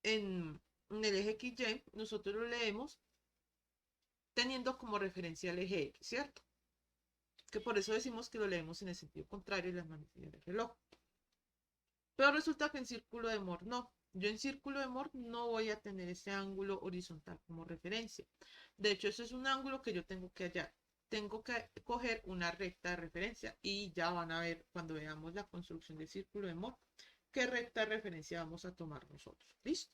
en el eje XY, nosotros lo leemos teniendo como referencia el eje X, ¿cierto? Que por eso decimos que lo leemos en el sentido contrario de las manecillas del reloj. Pero resulta que en círculo de Moore no. Yo en círculo de Moore no voy a tener ese ángulo horizontal como referencia. De hecho, eso es un ángulo que yo tengo que hallar. Tengo que coger una recta de referencia y ya van a ver cuando veamos la construcción del círculo de Moore qué recta de referencia vamos a tomar nosotros. ¿Listo?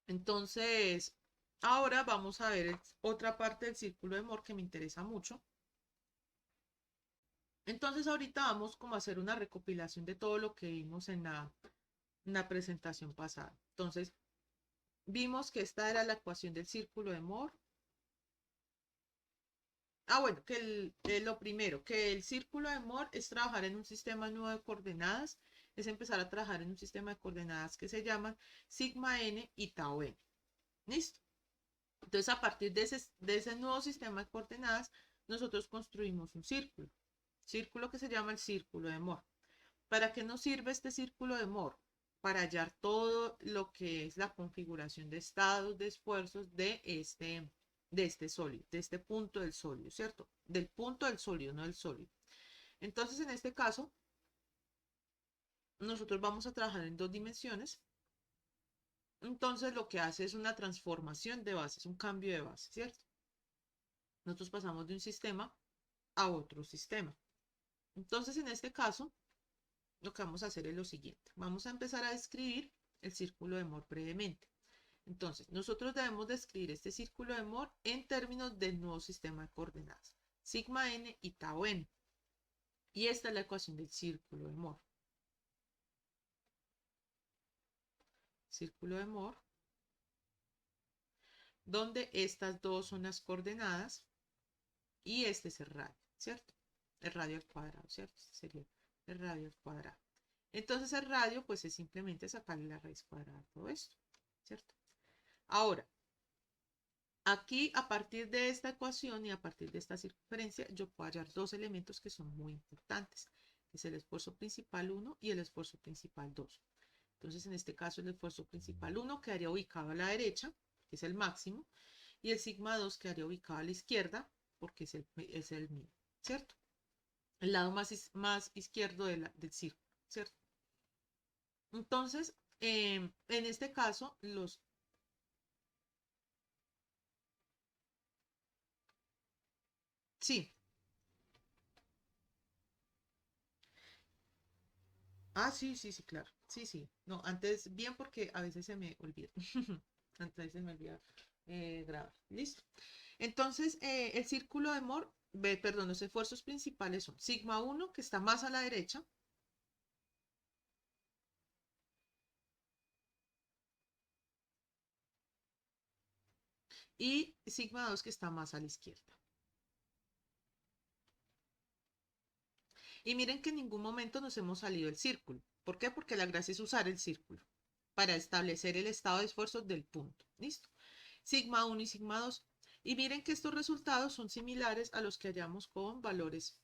Entonces, ahora vamos a ver otra parte del círculo de Moore que me interesa mucho. Entonces, ahorita vamos como a hacer una recopilación de todo lo que vimos en la presentación pasada. Entonces, vimos que esta era la ecuación del círculo de Moore. Bueno, que lo primero, que el círculo de Moore es trabajar en un sistema nuevo de coordenadas, es empezar a trabajar en un sistema de coordenadas que se llaman sigma n y tau n. ¿Listo? Entonces, a partir de ese nuevo sistema de coordenadas, nosotros construimos un círculo que se llama el círculo de Moore. ¿Para qué nos sirve este círculo de Moore? Para hallar todo lo que es la configuración de estados de esfuerzos de este sólido, de este punto del sólido, ¿cierto? Del punto del sólido, no del sólido. Entonces, en este caso, nosotros vamos a trabajar en 2 dimensiones. Entonces, lo que hace es una transformación de bases, un cambio de base, ¿cierto? Nosotros pasamos de un sistema a otro sistema. Entonces, en este caso, lo que vamos a hacer es lo siguiente. Vamos a empezar a describir el círculo de Moore brevemente. Entonces, nosotros debemos describir este círculo de Moore en términos del nuevo sistema de coordenadas, sigma n y tau n. Y esta es la ecuación del círculo de Moore. Círculo de Moore, donde estas dos son las coordenadas y este es el radio, ¿cierto? El radio al cuadrado, ¿cierto? Este sería el radio al cuadrado. Entonces el radio, pues es simplemente sacarle la raíz cuadrada a todo esto, ¿cierto? Ahora, aquí a partir de esta ecuación y a partir de esta circunferencia, yo puedo hallar 2 elementos que son muy importantes, que es el esfuerzo principal 1 y el esfuerzo principal 2. Entonces, en este caso, el esfuerzo principal 1 quedaría ubicado a la derecha, que es el máximo, y el sigma 2 quedaría ubicado a la izquierda, porque es el mínimo, ¿cierto? El lado más izquierdo del círculo, ¿cierto? Entonces, en este caso, sí. Ah, sí, sí, sí, claro. Sí, sí. No, antes bien porque a veces se me olvida. Antes se me olvida grabar. ¿Listo? Entonces, el círculo de Moore, perdón, los esfuerzos principales son sigma 1, que está más a la derecha, y sigma 2, que está más a la izquierda. Y miren que en ningún momento nos hemos salido del círculo. ¿Por qué? Porque la gracia es usar el círculo para establecer el estado de esfuerzo del punto. ¿Listo? Sigma 1 y sigma 2. Y miren que estos resultados son similares a los que hallamos con valores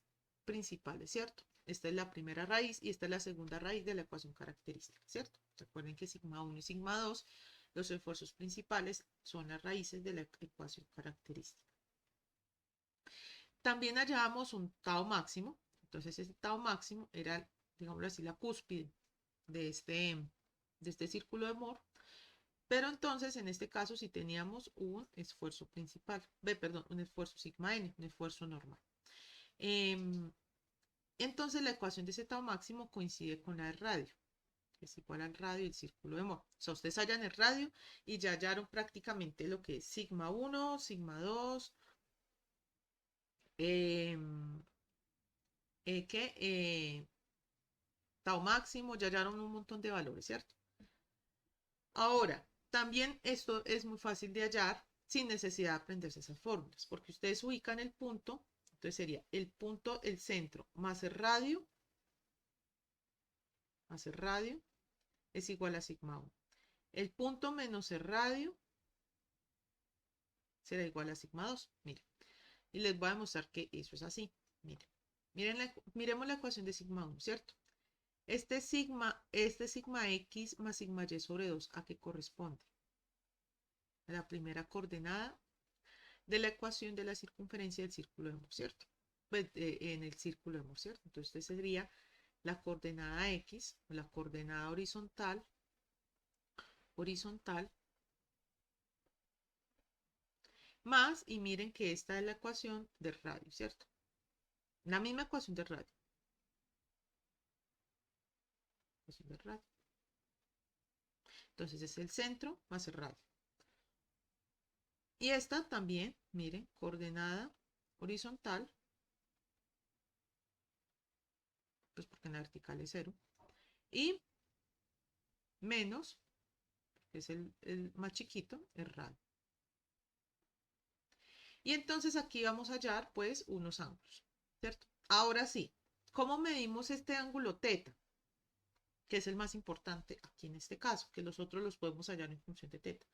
principales, ¿cierto? Esta es la primera raíz y esta es la segunda raíz de la ecuación característica, ¿cierto? Recuerden que sigma 1 y sigma 2, los esfuerzos principales, son las raíces de la ecuación característica. También hallábamos un tau máximo. Entonces ese tau máximo era, digámoslo así, la cúspide de este círculo de Moore. Pero entonces, en este caso, sí teníamos un esfuerzo principal, perdón, un esfuerzo sigma n, un esfuerzo normal. Entonces, la ecuación de ese tau máximo coincide con la del radio, que es igual al radio del círculo de Moore. O sea, ustedes hallan el radio y ya hallaron prácticamente lo que es sigma 1, sigma 2, eh, que tau máximo, ya hallaron un montón de valores, ¿cierto? Ahora, también esto es muy fácil de hallar sin necesidad de aprenderse esas fórmulas, porque ustedes ubican el punto, entonces sería el punto, el centro, más el radio, es igual a sigma 1. El punto menos el radio será igual a sigma 2. Miren, y les voy a demostrar que eso es así. Miren, miremos la ecuación de sigma 1, ¿cierto? Este sigma x más sigma y sobre 2, ¿a qué corresponde? A la primera coordenada de la ecuación de la circunferencia del círculo de Moore, ¿cierto? Pues, en el círculo de Moore, ¿cierto? Entonces, esta sería la coordenada x, la coordenada horizontal, más, y miren que esta es la ecuación del radio, ¿cierto? La misma ecuación del radio. Ecuación del radio. Entonces, es el centro más el radio. Y esta también, miren, coordenada horizontal, pues porque en la vertical es 0, y menos, que es el más chiquito, el radio. Y entonces aquí vamos a hallar pues unos ángulos, ¿cierto? Ahora sí, ¿cómo medimos este ángulo teta? Que es el más importante aquí en este caso, que los otros los podemos hallar en función de teta.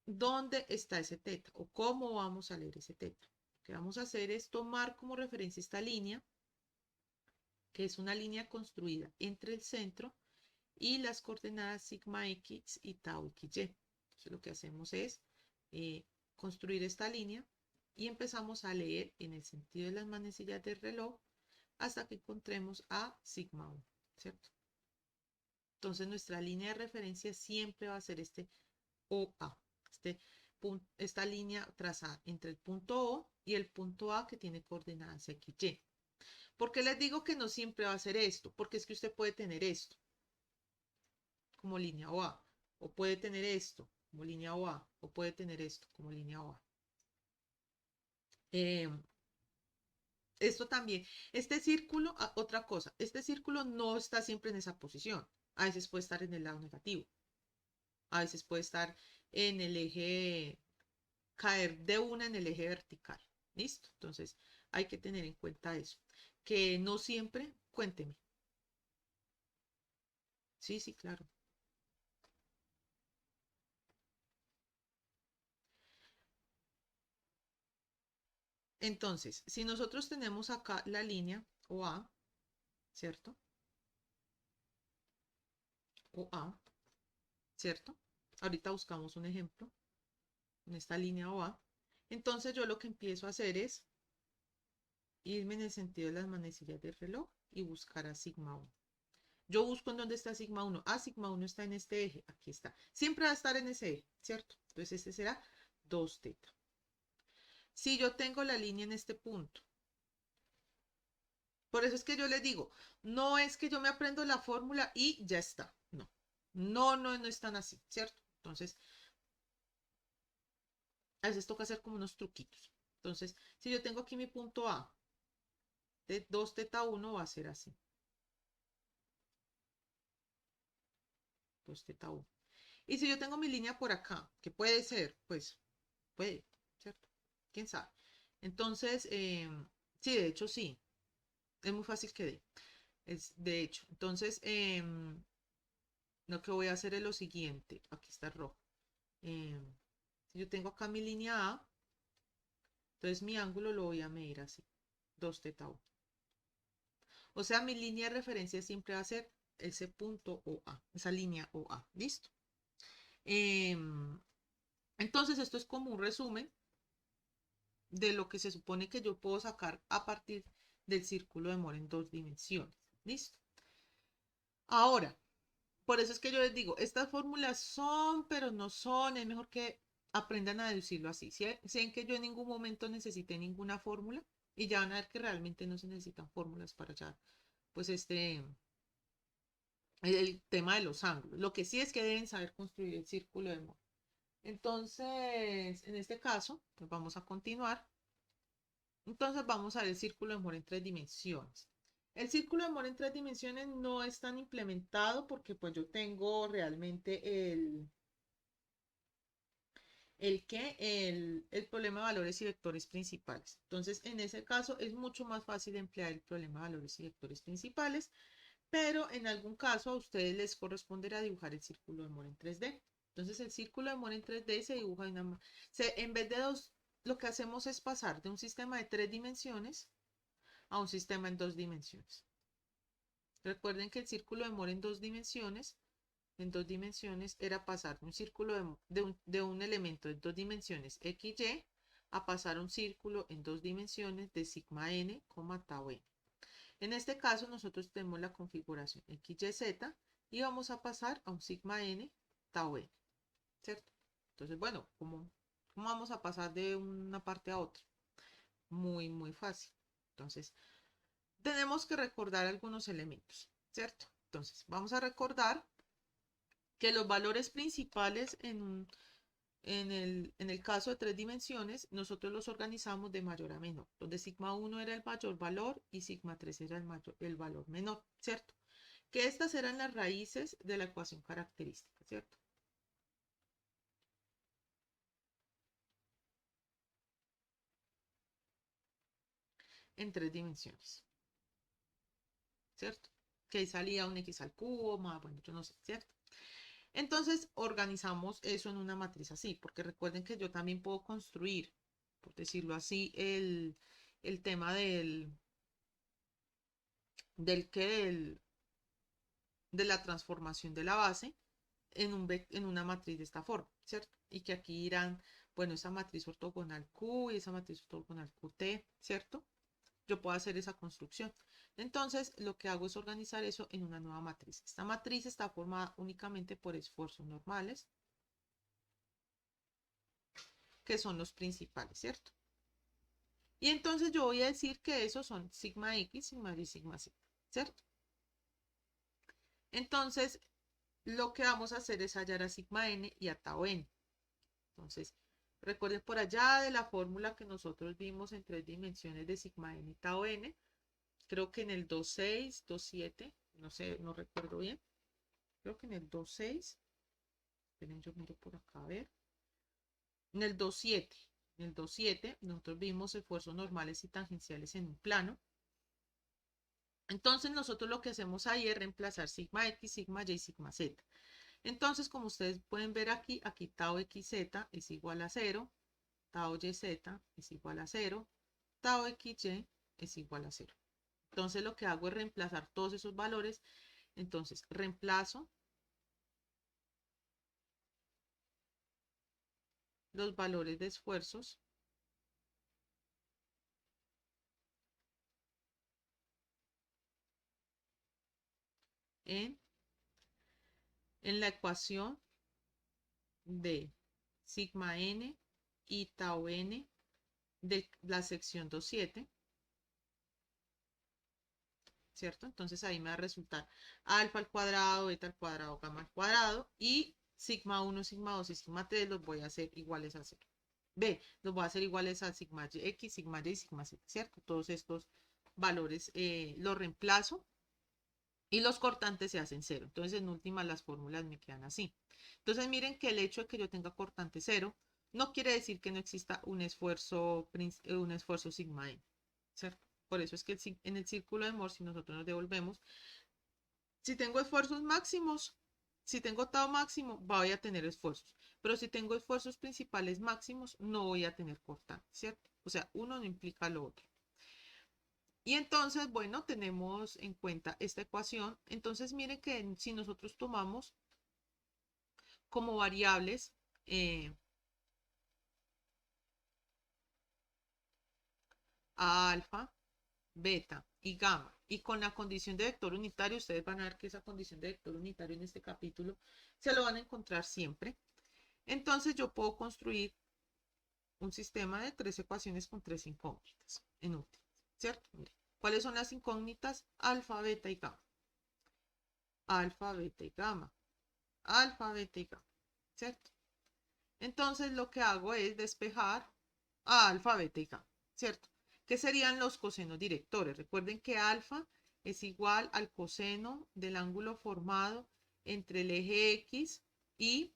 ¿Dónde está ese teta? ¿O cómo vamos a leer ese teta? Lo que vamos a hacer es tomar como referencia esta línea, que es una línea construida entre el centro y las coordenadas sigma x y tau xy. Entonces lo que hacemos es construir esta línea y empezamos a leer en el sentido de las manecillas del reloj hasta que encontremos a sigma 1, ¿cierto? Entonces nuestra línea de referencia siempre va a ser este OA, esta línea trazada entre el punto O y el punto A que tiene coordenadas XY. ¿Por qué les digo que no siempre va a ser esto? Porque es que usted puede tener esto como línea OA, o puede tener esto como línea OA, o puede tener esto como línea OA. Esto también, este círculo, otra cosa, este círculo no está siempre en esa posición. A veces puede estar en el lado negativo. A veces puede estar en el eje, caer de una en el eje vertical. ¿Listo? Entonces hay que tener en cuenta eso. Que no siempre, cuénteme. Sí, sí, claro. Entonces, si nosotros tenemos acá la línea OA, ¿cierto? OA, ¿cierto? Ahorita buscamos un ejemplo en esta línea OA. Entonces yo lo que empiezo a hacer es irme en el sentido de las manecillas del reloj y buscar a sigma 1. Yo busco en dónde está sigma 1. Ah, sigma 1 está en este eje. Aquí está. Siempre va a estar en ese eje, ¿cierto? Entonces este será 2 teta. Si yo tengo la línea en este punto, por eso es que yo les digo, no es que yo me aprendo la fórmula y ya está. No, no es tan así, ¿cierto? Entonces, a veces toca hacer como unos truquitos. Entonces, si yo tengo aquí mi punto A de 2 teta 1 va a ser así. 2 teta 1. Y si yo tengo mi línea por acá, que puede ser, pues, puede, ¿cierto? ¿Quién sabe? Entonces, sí, de hecho sí. Es muy fácil que dé. Es, de hecho. Entonces, lo que voy a hacer es lo siguiente. Aquí está el rojo. Si yo tengo acá mi línea A, entonces mi ángulo lo voy a medir así. 2 teta 1. O sea, mi línea de referencia siempre va a ser ese punto OA, esa línea OA. ¿Listo? Entonces, esto es como un resumen de lo que se supone que yo puedo sacar a partir del círculo de Moore en 2 dimensiones. ¿Listo? Ahora, por eso es que yo les digo, estas fórmulas son, pero no son, es mejor que aprendan a deducirlo así. Si que yo en ningún momento necesité ninguna fórmula y ya van a ver que realmente no se necesitan fórmulas para hallar, pues el tema de los ángulos. Lo que sí es que deben saber construir el círculo de Moore. Entonces, en este caso, pues vamos a continuar. Entonces vamos a ver el círculo de Moore en 3 dimensiones. El círculo de Moore en 3 dimensiones no es tan implementado porque pues yo tengo realmente el problema de valores y vectores principales. Entonces, en ese caso es mucho más fácil emplear el problema de valores y vectores principales, pero en algún caso a ustedes les corresponderá dibujar el círculo de Moore en 3D. Entonces, el círculo de Moore en 3D se dibuja en vez de dos, lo que hacemos es pasar de un sistema de 3 dimensiones a un sistema en 2 dimensiones. Recuerden que el círculo de Moore en dos dimensiones era pasar de un círculo de un elemento en 2 dimensiones XY a pasar un círculo en 2 dimensiones de sigma n, tau n. En este caso nosotros tenemos la configuración XYZ y vamos a pasar a un sigma n tau n, ¿cierto? Entonces, bueno, ¿cómo vamos a pasar de una parte a otra? Muy fácil. Entonces, tenemos que recordar algunos elementos, ¿cierto? Entonces, vamos a recordar que los valores principales en el caso de 3 dimensiones, nosotros los organizamos de mayor a menor, donde sigma 1 era el mayor valor y sigma 3 era el valor menor, ¿cierto? Que estas eran las raíces de la ecuación característica, ¿cierto? En 3 dimensiones, ¿cierto? Que ahí salía un x al cubo, más, bueno, yo no sé, ¿cierto? Entonces organizamos eso en una matriz así, porque recuerden que yo también puedo construir, por decirlo así, el tema del que de la transformación de la base en una matriz de esta forma, ¿cierto? Y que aquí irán, bueno, esa matriz ortogonal Q y esa matriz ortogonal QT, ¿cierto? Yo puedo hacer esa construcción. Entonces, lo que hago es organizar eso en una nueva matriz. Esta matriz está formada únicamente por esfuerzos normales, que son los principales, ¿cierto? Y entonces yo voy a decir que esos son sigma X, sigma Y, sigma Z, ¿cierto? Entonces, lo que vamos a hacer es hallar a sigma n y a tau n. Entonces, recuerden por allá de la fórmula que nosotros vimos en 3 dimensiones de sigma n y tau n, creo que en el 2.6, 2.7, no sé, no recuerdo bien, creo que en el 2.6, esperen, yo miro por acá a ver, en el 2.7, nosotros vimos esfuerzos normales y tangenciales en un plano. Entonces nosotros lo que hacemos ahí es reemplazar sigma X, sigma Y, sigma Z. Entonces, como ustedes pueden ver aquí, tau XZ es igual a 0, tau YZ es igual a 0, tau XY es igual a 0. Entonces lo que hago es reemplazar todos esos valores. Entonces reemplazo los valores de esfuerzos en, en la ecuación de sigma n y tau n de la sección 2.7, ¿cierto? Entonces ahí me va a resultar alfa al cuadrado, beta al cuadrado, gamma al cuadrado, y sigma 1, sigma 2 y sigma 3 los voy a hacer iguales a 0. B, los voy a hacer iguales a sigma x, sigma y, sigma z, ¿cierto? Todos estos valores los reemplazo y los cortantes se hacen 0. Entonces, en última, las fórmulas me quedan así. Entonces, miren que el hecho de que yo tenga cortante 0 no quiere decir que no exista un esfuerzo sigma n, ¿cierto? Por eso es que en el círculo de Mohr, si nosotros nos devolvemos, si tengo esfuerzos máximos, si tengo tau máximo, voy a tener esfuerzos. Pero si tengo esfuerzos principales máximos, no voy a tener cortante, ¿cierto? O sea, uno no implica lo otro. Y entonces, bueno, tenemos en cuenta esta ecuación. Entonces, miren que si nosotros tomamos como variables a alfa, beta y gamma, y con la condición de vector unitario, ustedes van a ver que esa condición de vector unitario en este capítulo se lo van a encontrar siempre. Entonces, yo puedo construir un sistema de 3 ecuaciones con 3 incógnitas en últimas, ¿cierto? Miren, ¿cuáles son las incógnitas? Alfa, beta y gamma. Alfa, beta y gamma. Alfa, beta y gamma, ¿cierto? Entonces lo que hago es despejar a alfa, beta y gamma, ¿cierto? ¿Qué serían los cosenos directores? Recuerden que alfa es igual al coseno del ángulo formado entre el eje X y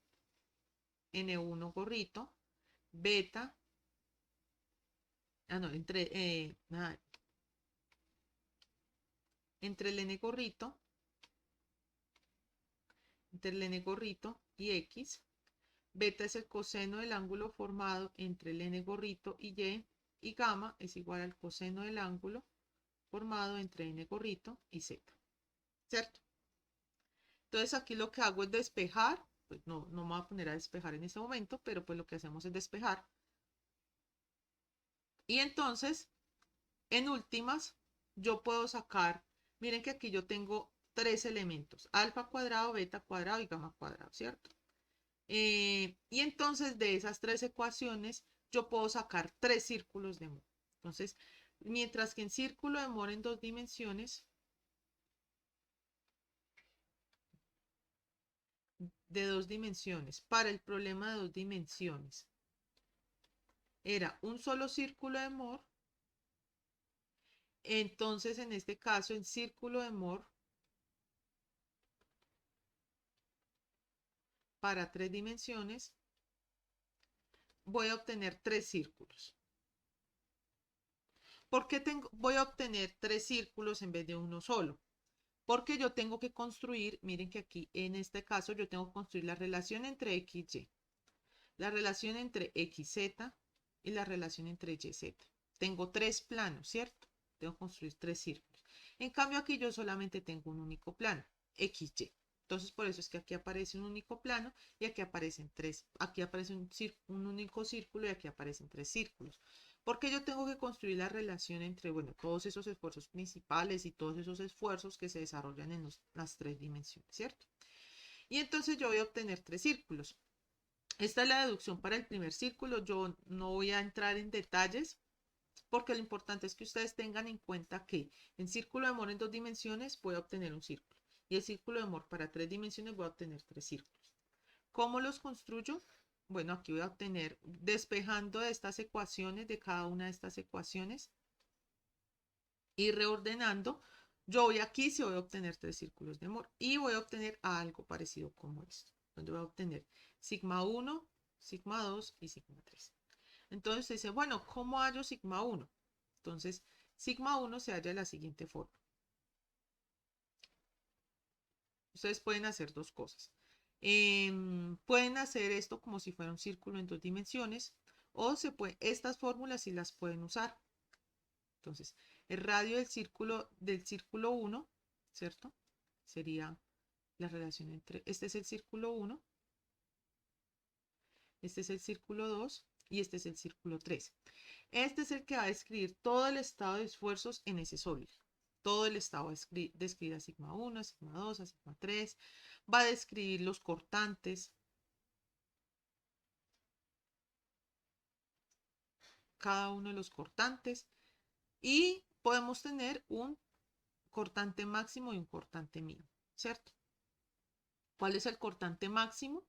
N1 gorrito, beta, entre el N gorrito, y X. Beta es el coseno del ángulo formado entre el N gorrito y gamma es igual al coseno del ángulo formado entre N gorrito y Z, ¿cierto? Entonces aquí lo que hago es despejar, pues no me voy a poner a despejar en este momento, pero pues lo que hacemos es despejar. Y entonces, en últimas, yo puedo sacar, miren que aquí yo tengo 3 elementos, alfa cuadrado, beta cuadrado y gamma cuadrado, ¿cierto? Y entonces de esas 3 ecuaciones yo puedo sacar 3 círculos de Mohr. Entonces, mientras que en círculo de Mohr en 2 dimensiones, de 2 dimensiones, para el problema de 2 dimensiones, era un solo círculo de Mohr, entonces en este caso en círculo de Mohr para 3 dimensiones, voy a obtener 3 círculos. ¿Por qué voy a obtener 3 círculos en vez de uno solo? Porque yo tengo que construir, miren que aquí en este caso yo tengo que construir la relación entre X y Y, la relación entre XZ y la relación entre YZ. Tengo 3 planos, ¿cierto? Tengo que construir 3 círculos. En cambio aquí yo solamente tengo un único plano, XY. Entonces por eso es que aquí aparece un único plano y aquí aparecen 3. Aquí aparece un único círculo y aquí aparecen 3 círculos. Porque yo tengo que construir la relación entre, bueno, todos esos esfuerzos principales y todos esos esfuerzos que se desarrollan en las 3 dimensiones, ¿cierto? Y entonces yo voy a obtener 3 círculos. Esta es la deducción para el primer círculo. Yo no voy a entrar en detalles porque lo importante es que ustedes tengan en cuenta que en círculo de Mohr en 2 dimensiones voy a obtener un círculo y el círculo de Mohr para 3 dimensiones voy a obtener 3 círculos. ¿Cómo los construyo? Bueno, aquí voy a obtener, despejando de estas ecuaciones, de cada una de estas ecuaciones y reordenando, yo voy aquí, sí voy a obtener 3 círculos de Mohr y voy a obtener algo parecido como esto, donde voy a obtener sigma 1, sigma 2 y sigma 3. Entonces se dice, bueno, ¿cómo hallo sigma 1? Entonces, sigma 1 se halla de la siguiente forma. Ustedes pueden hacer dos cosas. Pueden hacer esto como si fuera un círculo en 2 dimensiones o estas fórmulas sí las pueden usar. Entonces, el radio del círculo 1, ¿cierto? Sería la relación entre, este es el círculo 1 Este es el círculo 2 y este es el círculo 3. Este es el que va a describir todo el estado de esfuerzos en ese sólido. Todo el estado va a describir a sigma 1, a sigma 2, a sigma 3. Va a describir los cortantes. Cada uno de los cortantes. Y podemos tener un cortante máximo y un cortante mínimo, ¿cierto? ¿Cuál es el cortante máximo?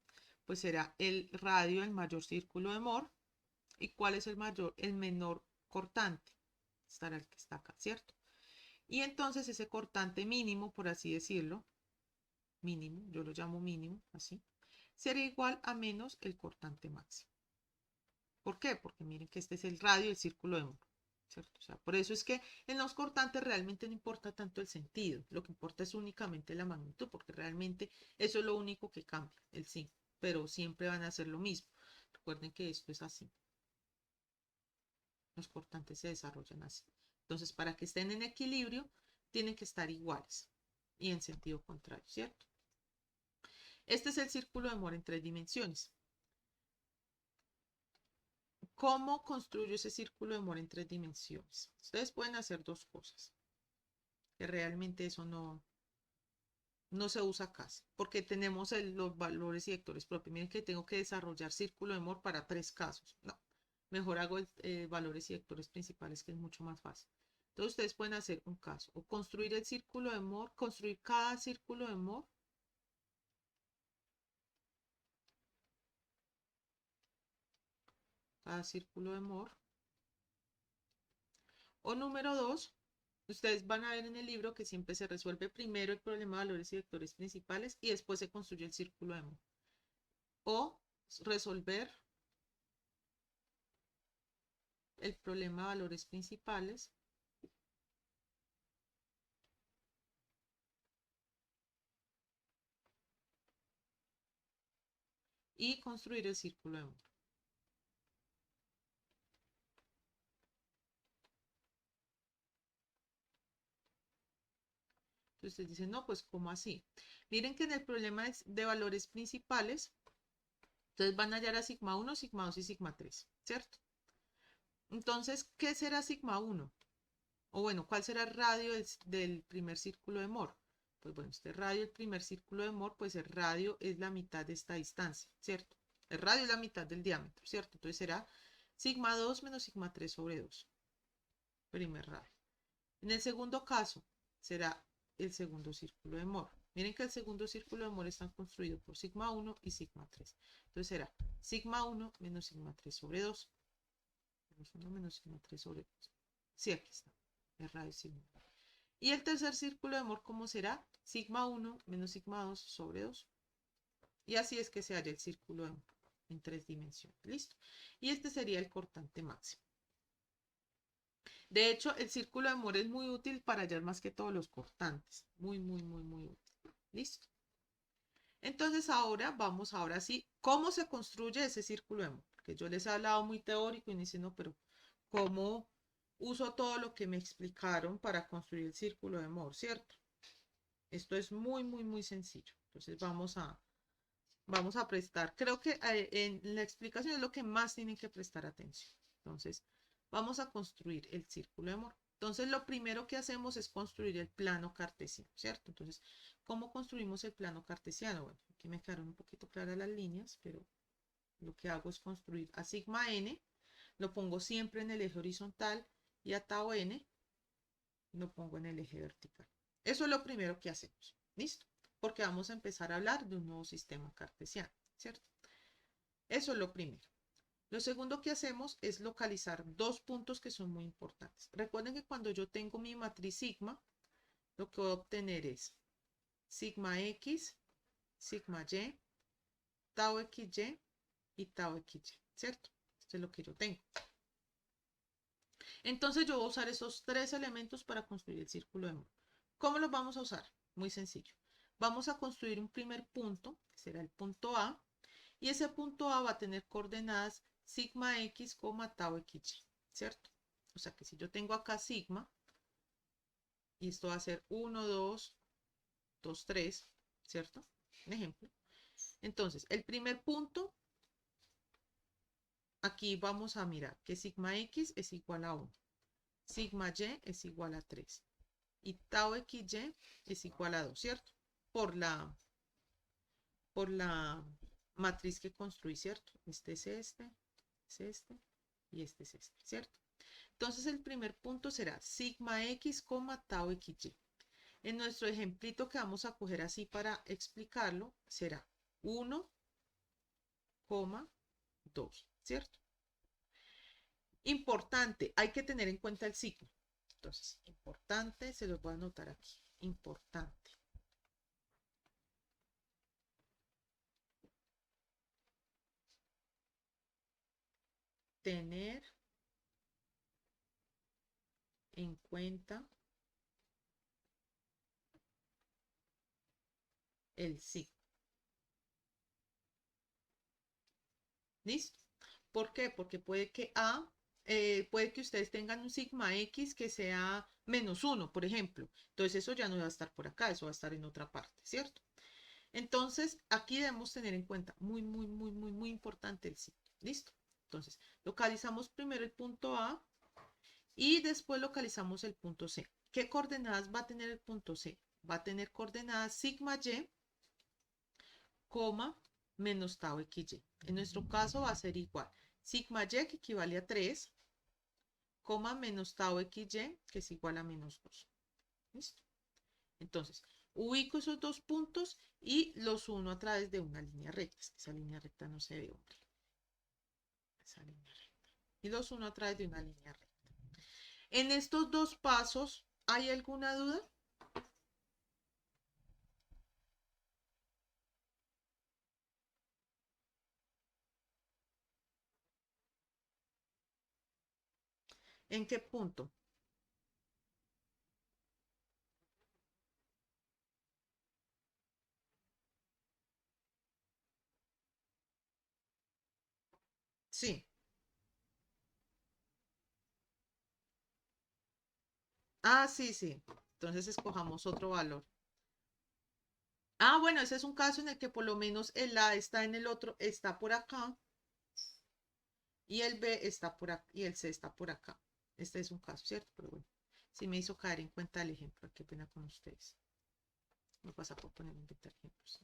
Pues será el radio del mayor círculo de Moore. ¿Y cuál es el menor cortante? Estará el que está acá, ¿cierto? Y entonces ese cortante mínimo, por así decirlo, mínimo, yo lo llamo mínimo, así, sería igual a menos el cortante máximo. ¿Por qué? Porque miren que este es el radio del círculo de Moore, ¿cierto? O sea, por eso es que en los cortantes realmente no importa tanto el sentido, lo que importa es únicamente la magnitud, porque realmente eso es lo único que cambia, el signo, pero siempre van a ser lo mismo. Recuerden que esto es así. Los cortantes se desarrollan así. Entonces, para que estén en equilibrio, tienen que estar iguales y en sentido contrario, ¿cierto? Este es el círculo de Moore en 3 dimensiones. ¿Cómo construyo ese círculo de Moore en 3 dimensiones? Ustedes pueden hacer dos cosas, que realmente eso no se usa casi, porque tenemos los valores y vectores propios. Miren que tengo que desarrollar círculo de Moore para 3 casos. No, mejor hago valores y vectores principales, que es mucho más fácil. Entonces ustedes pueden hacer un caso, o construir el círculo de Moore, construir cada círculo de Moore. Cada círculo de Moore. O número 2, ustedes van a ver en el libro que siempre se resuelve primero el problema de valores y vectores principales y después se construye el círculo de Moore. O resolver el problema de valores principales y construir el círculo de Moore. Entonces ustedes dicen, no, pues ¿cómo así? Miren que en el problema de valores principales, entonces van a hallar a sigma 1, sigma 2 y sigma 3, ¿cierto? Entonces, ¿qué será sigma 1? O bueno, ¿cuál será el radio del primer círculo de Moore? Pues bueno, este radio del primer círculo de Moore, pues el radio es la mitad de esta distancia, ¿cierto? El radio es la mitad del diámetro, ¿cierto? Entonces será sigma 2 menos sigma 3 sobre 2. Primer radio. En el segundo caso, será el segundo círculo de Moore. Miren que el segundo círculo de Moore está construido por sigma 1 y sigma 3. Entonces será sigma 1 menos sigma 3 sobre 2. Menos 1 menos sigma 3 sobre 2. Sí, aquí está. El radio sigma. Y el tercer círculo de Moore, ¿cómo será? Sigma 1 menos sigma 2 sobre 2. Y así es que se halla el círculo de Moore en 3 dimensiones. ¿Listo? Y este sería el cortante máximo. De hecho, el círculo de Moore es muy útil para hallar más que todos los cortantes. Muy, muy, muy, muy útil. ¿Listo? Entonces ahora sí, ¿cómo se construye ese círculo de Moore? Porque yo les he hablado muy teórico y me dicen, no, pero ¿cómo uso todo lo que me explicaron para construir el círculo de Moore, ¿cierto? Esto es muy, muy, muy sencillo. Entonces vamos a prestar, creo que en la explicación es lo que más tienen que prestar atención. Entonces, vamos a construir el círculo de Moore. Entonces, lo primero que hacemos es construir el plano cartesiano, ¿cierto? Entonces, ¿cómo construimos el plano cartesiano? Bueno, aquí me quedaron un poquito claras las líneas, pero lo que hago es construir a sigma n, lo pongo siempre en el eje horizontal, y a tau n lo pongo en el eje vertical. Eso es lo primero que hacemos, ¿listo? Porque vamos a empezar a hablar de un nuevo sistema cartesiano, ¿cierto? Eso es lo primero. Lo segundo que hacemos es localizar dos puntos que son muy importantes. Recuerden que cuando yo tengo mi matriz sigma, lo que voy a obtener es sigma x, sigma y, tau xy y tau xy, ¿cierto? Esto es lo que yo tengo. Entonces yo voy a usar esos tres elementos para construir el círculo de Moore. ¿Cómo los vamos a usar? Muy sencillo. Vamos a construir un primer punto, que será el punto A, y ese punto A va a tener coordenadas sigma x, tau xy, ¿cierto? O sea que si yo tengo acá sigma, y esto va a ser 1, 2, 2, 3, ¿cierto? Un ejemplo. Entonces, el primer punto aquí vamos a mirar que sigma X es igual a 1, sigma Y es igual a 3 y tau XY es igual a 2, ¿cierto? Por la matriz que construí, ¿cierto? Este es este y este es este, ¿cierto? Entonces el primer punto será sigma X, tau XY. En nuestro ejemplito que vamos a coger así para explicarlo, será 1, 2, ¿cierto? Importante, hay que tener en cuenta el signo. Entonces, importante, se los voy a anotar aquí. Importante. Tener en cuenta el signo. ¿Listo? ¿Por qué? Porque puede que ustedes tengan un sigma X que sea -1, por ejemplo. Entonces eso ya no va a estar por acá, eso va a estar en otra parte, ¿cierto? Entonces aquí debemos tener en cuenta, muy importante el signo. ¿Listo? Entonces, localizamos primero el punto A y después localizamos el punto C. ¿Qué coordenadas va a tener el punto C? Va a tener coordenadas sigma Y, menos tau XY. En nuestro caso va a ser igual. Sigma Y, que equivale a 3, menos tau XY, que es igual a -2. ¿Listo? Entonces, ubico esos dos puntos y los uno a través de una línea recta. Es que esa línea recta no se ve, hombre. Esa línea recta. Y los uno a través de una línea recta. En estos dos pasos, ¿hay alguna duda? ¿En qué punto? Sí. Ah, sí, sí. Entonces escojamos otro valor. Ah, bueno, ese es un caso en el que por lo menos el A está en el otro, está por acá, y el B está por acá, y el C está por acá. Este es un caso, ¿cierto? Pero bueno, sí me hizo caer en cuenta el ejemplo. Qué pena con ustedes. Me pasa por poner inventar ejemplos.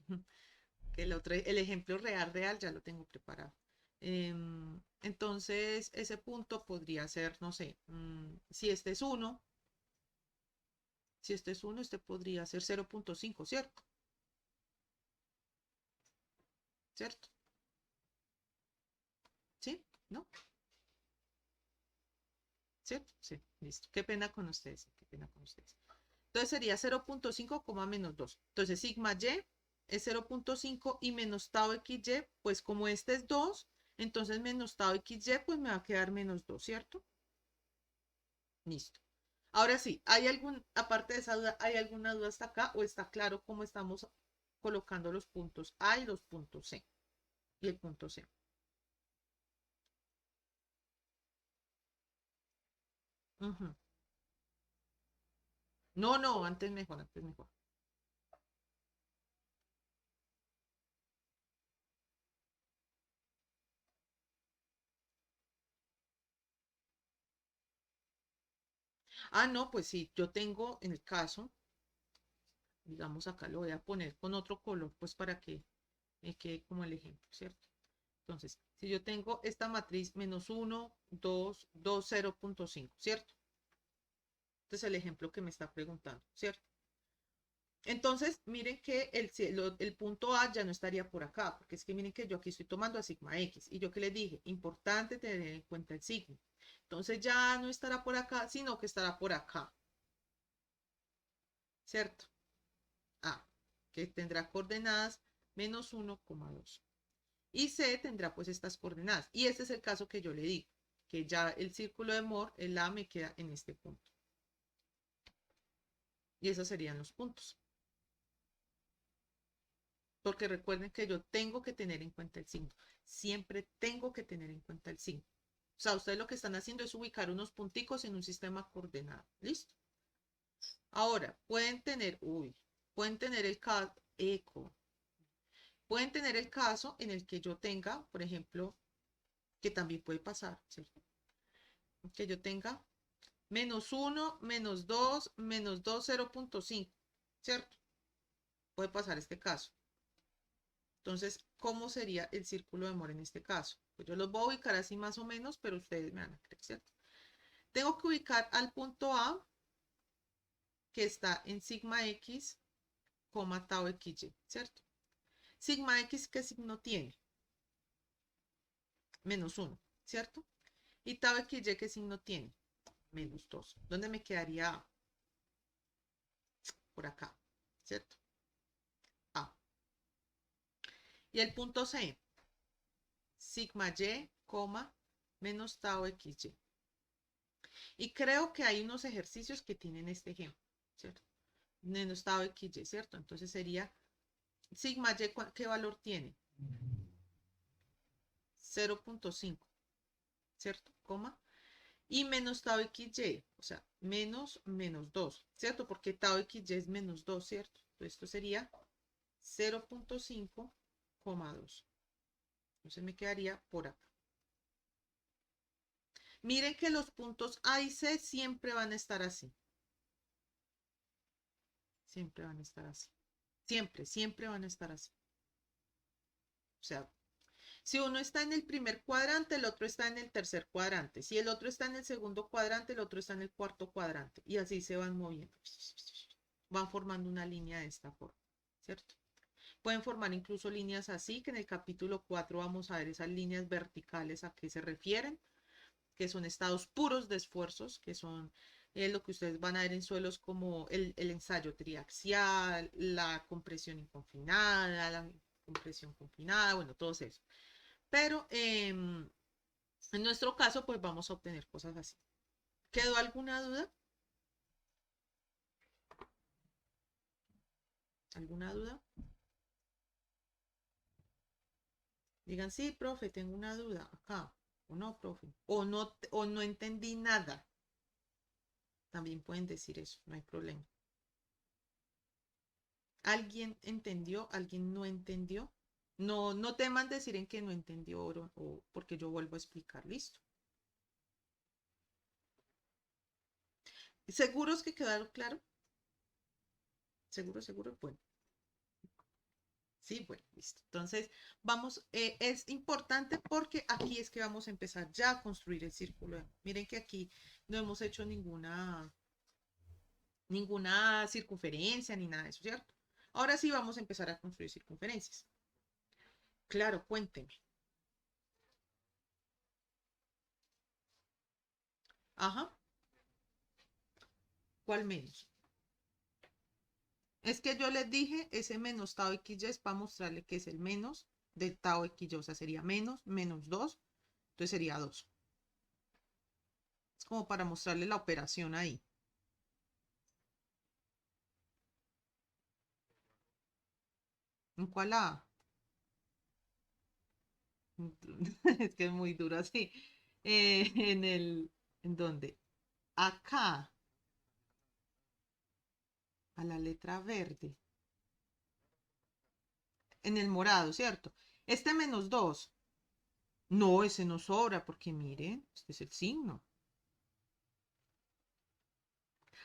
Que el ejemplo real, ya lo tengo preparado. Entonces, ese punto podría ser, no sé, si este es 1, si este es 1, este podría ser 0.5, ¿cierto? ¿Cierto? ¿Sí? ¿No? ¿Cierto? Sí, listo. Qué pena con ustedes, qué pena con ustedes. Entonces sería 0.5, -2. Entonces sigma y es 0.5 y menos tau xy, pues como este es 2, entonces menos tau xy, pues me va a quedar -2, ¿cierto? Listo. Ahora sí, aparte de esa duda, ¿hay alguna duda hasta acá o está claro cómo estamos colocando los puntos A y los puntos C y el punto C? Ujú. No, no, antes mejor, antes mejor. Ah, no, pues sí, yo tengo en el caso, digamos acá lo voy a poner con otro color, pues para que me quede como el ejemplo, ¿cierto? Entonces, si yo tengo esta matriz -1, 2, 2, 0.5, ¿cierto? Este es el ejemplo que me está preguntando, ¿cierto? Entonces, miren que el punto A ya no estaría por acá, porque es que miren que yo aquí estoy tomando a sigma X, y yo que les dije, importante tener en cuenta el signo. Entonces ya no estará por acá, sino que estará por acá, ¿cierto? A, que tendrá coordenadas -1,2. Y C tendrá pues estas coordenadas. Y este es el caso que yo le digo, que ya el círculo de Moore, el A me queda en este punto. Y esos serían los puntos. Porque recuerden que yo tengo que tener en cuenta el signo. Siempre tengo que tener en cuenta el signo. O sea, ustedes lo que están haciendo es ubicar unos punticos en un sistema coordenado. ¿Listo? Ahora, pueden tener el caso, pueden tener el caso en el que yo tenga, por ejemplo, que también puede pasar, ¿cierto? Que yo tenga -1, -2, -2, 0.5, ¿cierto? Puede pasar este caso. Entonces, ¿cómo sería el círculo de Moore en este caso? Pues yo los voy a ubicar así más o menos, pero ustedes me van a creer, ¿cierto? Tengo que ubicar al punto A, que está en sigma X, tau XY, ¿cierto? Sigma X, ¿qué signo tiene? -1, ¿cierto? Y tau XY, ¿qué signo tiene? -2. ¿Dónde me quedaría A? Por acá, ¿cierto? A. Y el punto C, sigma Y, menos tau XY. Y creo que hay unos ejercicios que tienen este ejemplo, ¿cierto? Menos tau XY, ¿cierto? Entonces sería sigma Y, ¿qué valor tiene? 0.5, ¿cierto? Y menos tau XY, o sea, menos 2, ¿cierto? Porque tau XY es -2, ¿cierto? Entonces esto sería 0.5, 2. Entonces me quedaría por acá. Miren que los puntos A y C siempre van a estar así. Siempre van a estar así. Siempre van a estar así. O sea, si uno está en el primer cuadrante, el otro está en el tercer cuadrante. Si el otro está en el segundo cuadrante, el otro está en el cuarto cuadrante. Y así se van moviendo. Van formando una línea de esta forma, ¿cierto? Pueden formar incluso líneas así, que en el capítulo 4 vamos a ver esas líneas verticales a qué se refieren, que son estados puros de esfuerzos, que son lo que ustedes van a ver en suelos como el ensayo triaxial, la compresión inconfinada, la compresión confinada, bueno, todos eso. Pero en nuestro caso, pues vamos a obtener cosas así. ¿Quedó alguna duda? ¿Alguna duda? Digan, sí, profe, tengo una duda acá. O no, profe. O no entendí nada. También pueden decir eso, no hay problema. ¿Alguien entendió? ¿Alguien no entendió? No, no teman decir en que no entendió o porque yo vuelvo a explicar. Listo. ¿Seguros que quedaron claro? ¿Seguro, seguro? Bueno. Sí, bueno, listo. Entonces, vamos, es importante porque aquí es que vamos a empezar ya a construir el círculo. Miren que aquí no hemos hecho ninguna circunferencia ni nada de eso, ¿cierto? Ahora sí vamos a empezar a construir circunferencias. Claro, cuénteme. Ajá. ¿Cuál menos? Es que yo les dije, ese menos tau XY es para mostrarle que es el menos del tau XY, o sea, sería -2, entonces sería 2. Es como para mostrarle la operación ahí. ¿En cuál A? Es que es muy duro así. ¿En dónde? Acá, a la letra verde. En el morado, ¿cierto? Este -2. No, ese no sobra porque miren, este es el signo.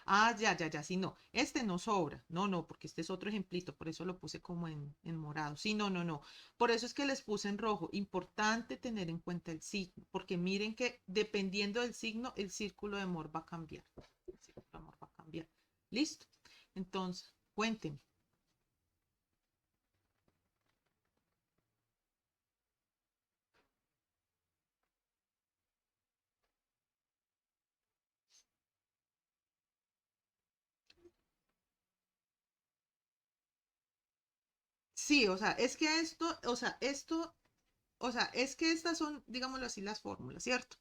Ah, ya, sí, no. Este no sobra. No, no, porque este es otro ejemplito, por eso lo puse como en morado. Sí, no, no, no. Por eso es que les puse en rojo. Importante tener en cuenta el signo, porque miren que dependiendo del signo, el círculo de amor va a cambiar. El círculo de amor va a cambiar. ¿Listo? Entonces, cuéntenme. Sí, o sea, es que es que estas son, digámoslo así, las fórmulas, ¿cierto?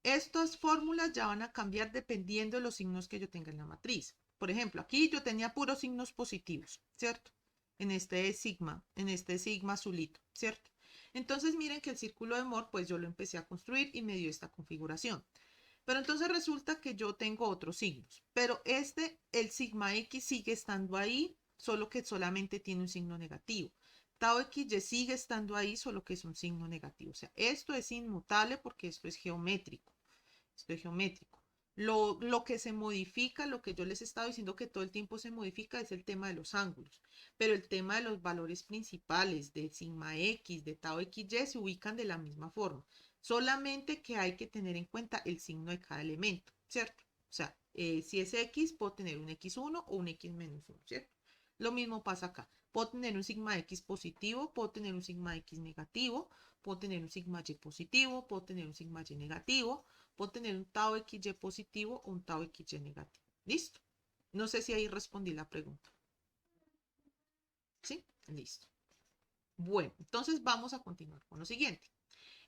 Estas fórmulas ya van a cambiar dependiendo de los signos que yo tenga en la matriz. Por ejemplo, aquí yo tenía puros signos positivos, ¿cierto? En este sigma azulito, ¿cierto? Entonces miren que el círculo de Moore, pues yo lo empecé a construir y me dio esta configuración. Pero entonces resulta que yo tengo otros signos, pero el sigma X sigue estando ahí, solo que solamente tiene un signo negativo. Tau XY sigue estando ahí, solo que es un signo negativo. O sea, esto es inmutable porque esto es geométrico. Esto es geométrico. Lo que se modifica, lo que yo les he estado diciendo que todo el tiempo se modifica, es el tema de los ángulos. Pero el tema de los valores principales de sigma X, de tau XY, se ubican de la misma forma. Solamente que hay que tener en cuenta el signo de cada elemento, ¿cierto? O sea, si es X, puedo tener un X1 o un X-1, ¿cierto? Lo mismo pasa acá. Puedo tener un sigma X positivo, puedo tener un sigma X negativo, puedo tener un sigma Y positivo, puedo tener un sigma Y negativo, puedo tener un tau XY positivo o un tau XY negativo. ¿Listo? No sé si ahí respondí la pregunta. ¿Sí? Listo. Bueno, entonces vamos a continuar con lo siguiente.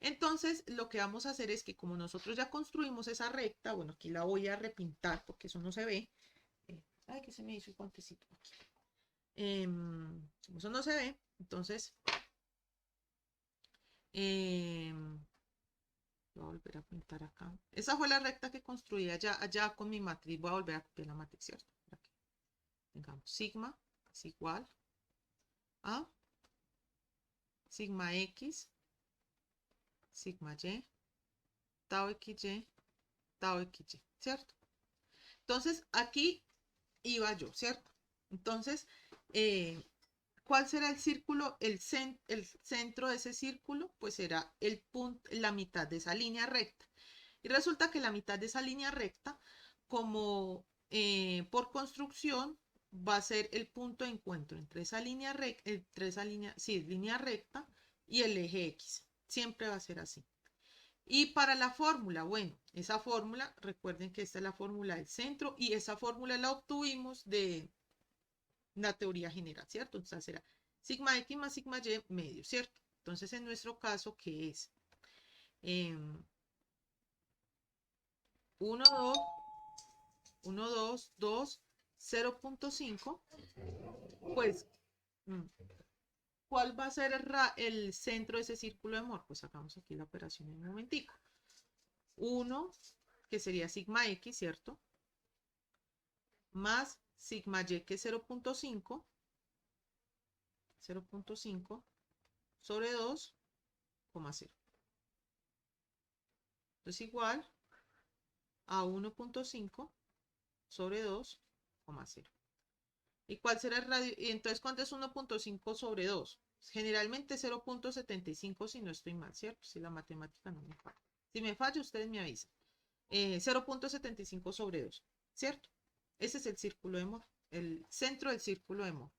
Entonces, lo que vamos a hacer es que como nosotros ya construimos esa recta, bueno, aquí la voy a repintar porque eso no se ve. Ay, que se me hizo el guantecito aquí. Como eso no se ve, entonces voy a volver a pintar acá. Esa fue la recta que construí allá con mi matriz. Voy a volver a copiar la matriz, ¿cierto? Para que tengamos sigma es igual a sigma X, sigma Y, tau XY, tau XY, ¿cierto? Entonces, aquí iba yo, ¿cierto? Entonces, ¿cuál será el círculo? El centro de ese círculo, pues será el punto, la mitad de esa línea recta. Y resulta que la mitad de esa línea recta, como por construcción, va a ser el punto de encuentro entre esa línea recta, sí, línea recta y el eje X. Siempre va a ser así. Y para la fórmula, bueno, esa fórmula, recuerden que esta es la fórmula del centro y esa fórmula la obtuvimos de la teoría general, ¿cierto? Entonces será sigma X más sigma Y medio, ¿cierto? Entonces en nuestro caso, ¿qué es? 1, 2, 1, 2, 2, 0.5, pues, ¿cuál va a ser el centro de ese círculo de Moore? Pues sacamos aquí la operación en un momentico. 1, que sería sigma X, ¿cierto? Más sigma Y, que es 0.5, 0.5 sobre 2,0. Entonces igual a 1.5 sobre 2,0. ¿Y cuál será el radio? Y entonces, ¿cuánto es 1.5 sobre 2? Generalmente 0.75 si no estoy mal, ¿cierto? Si la matemática no me falla. Si me falla, ustedes me avisan. 0.75 sobre 2, ¿cierto? Ese es el círculo de Moore, el centro del círculo de Moore.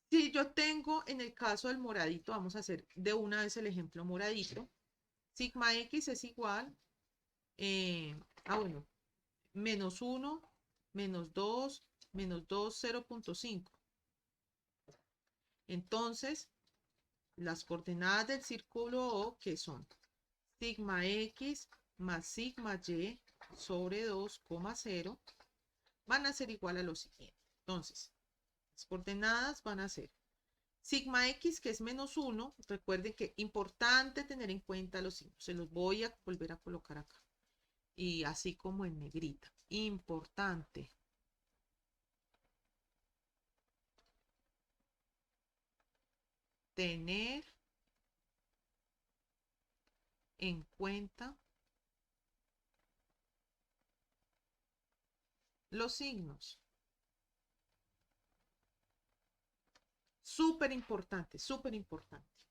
Si yo tengo, en el caso del moradito, vamos a hacer de una vez el ejemplo moradito. Sigma X es igual, bueno, menos 1, menos 2, menos 2, 0.5. Entonces, las coordenadas del círculo O, que son sigma X más sigma Y sobre 2,0, van a ser igual a lo siguiente. Entonces, las coordenadas van a ser sigma X, que es menos 1. Recuerden que es importante tener en cuenta los signos. Se los voy a volver a colocar acá. Y así como en negrita. Importante. Tener en cuenta los signos. Súper importante, súper importante.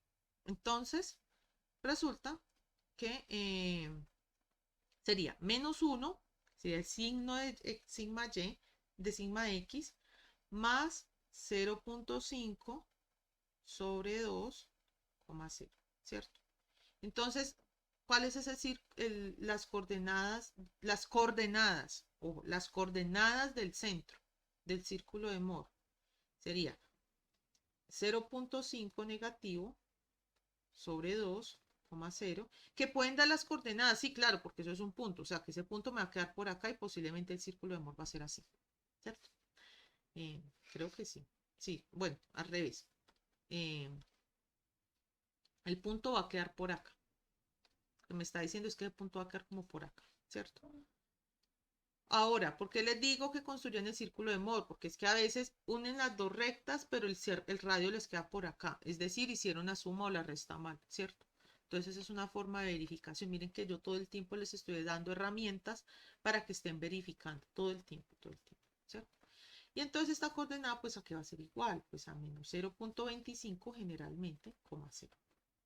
Entonces, resulta que sería menos 1, sería el signo de sigma Y, de sigma X, más 0.5 sobre 2,0, ¿cierto? Entonces, ¿cuáles es las coordenadas? Ojo, las coordenadas del centro del círculo de Moore sería 0.5 negativo sobre 2,0, que pueden dar las coordenadas, sí, claro, porque eso es un punto, o sea, que ese punto me va a quedar por acá y posiblemente el círculo de Moore va a ser así, ¿cierto? Creo que sí. Sí, bueno, al revés. Eh, el punto va a quedar por acá. Lo que me está diciendo es que el punto va a quedar como por acá, ¿cierto? Ahora, ¿por qué les digo que construyan el círculo de Moore? Porque es que a veces unen las dos rectas, pero el radio les queda por acá. Es decir, hicieron la suma o la resta mal, ¿cierto? Entonces es una forma de verificación. Miren que yo todo el tiempo les estoy dando herramientas para que estén verificando todo el tiempo, ¿cierto? Y entonces esta coordenada, pues, ¿a qué va a ser igual? Pues a menos 0,25 generalmente, coma cero.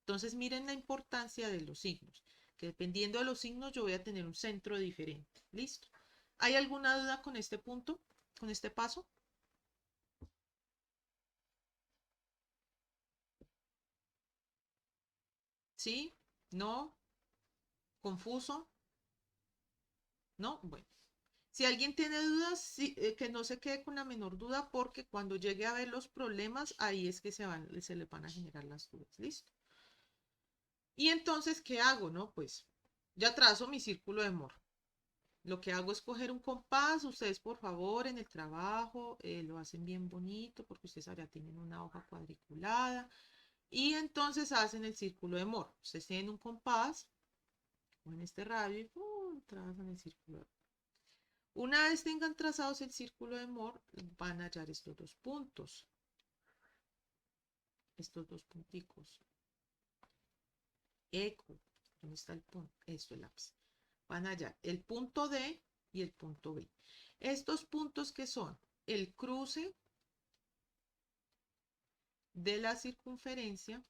Entonces miren la importancia de los signos, que dependiendo de los signos yo voy a tener un centro diferente. ¿Listo? ¿Hay alguna duda con este punto, con este paso? ¿Sí? ¿No? ¿Confuso? ¿No? Bueno. Si alguien tiene dudas, sí, que no se quede con la menor duda, porque cuando llegue a ver los problemas, ahí es que se le van a generar las dudas. ¿Listo? Y entonces, ¿qué hago? No, pues ya trazo mi círculo de Moore. Lo que hago es coger un compás. Ustedes, por favor, en el trabajo lo hacen bien bonito porque ustedes allá tienen una hoja cuadriculada. Y entonces hacen el círculo de Moore. Ustedes tienen un compás o en este radio y ¡pum! Trazan el círculo de Moore. Una vez tengan trazados el círculo de Moore, van a hallar estos dos puntos. Estos dos punticos. Eco. ¿Dónde está el punto? Esto, el lápiz. Van a hallar el punto D y el punto B. Estos puntos que son el cruce de la circunferencia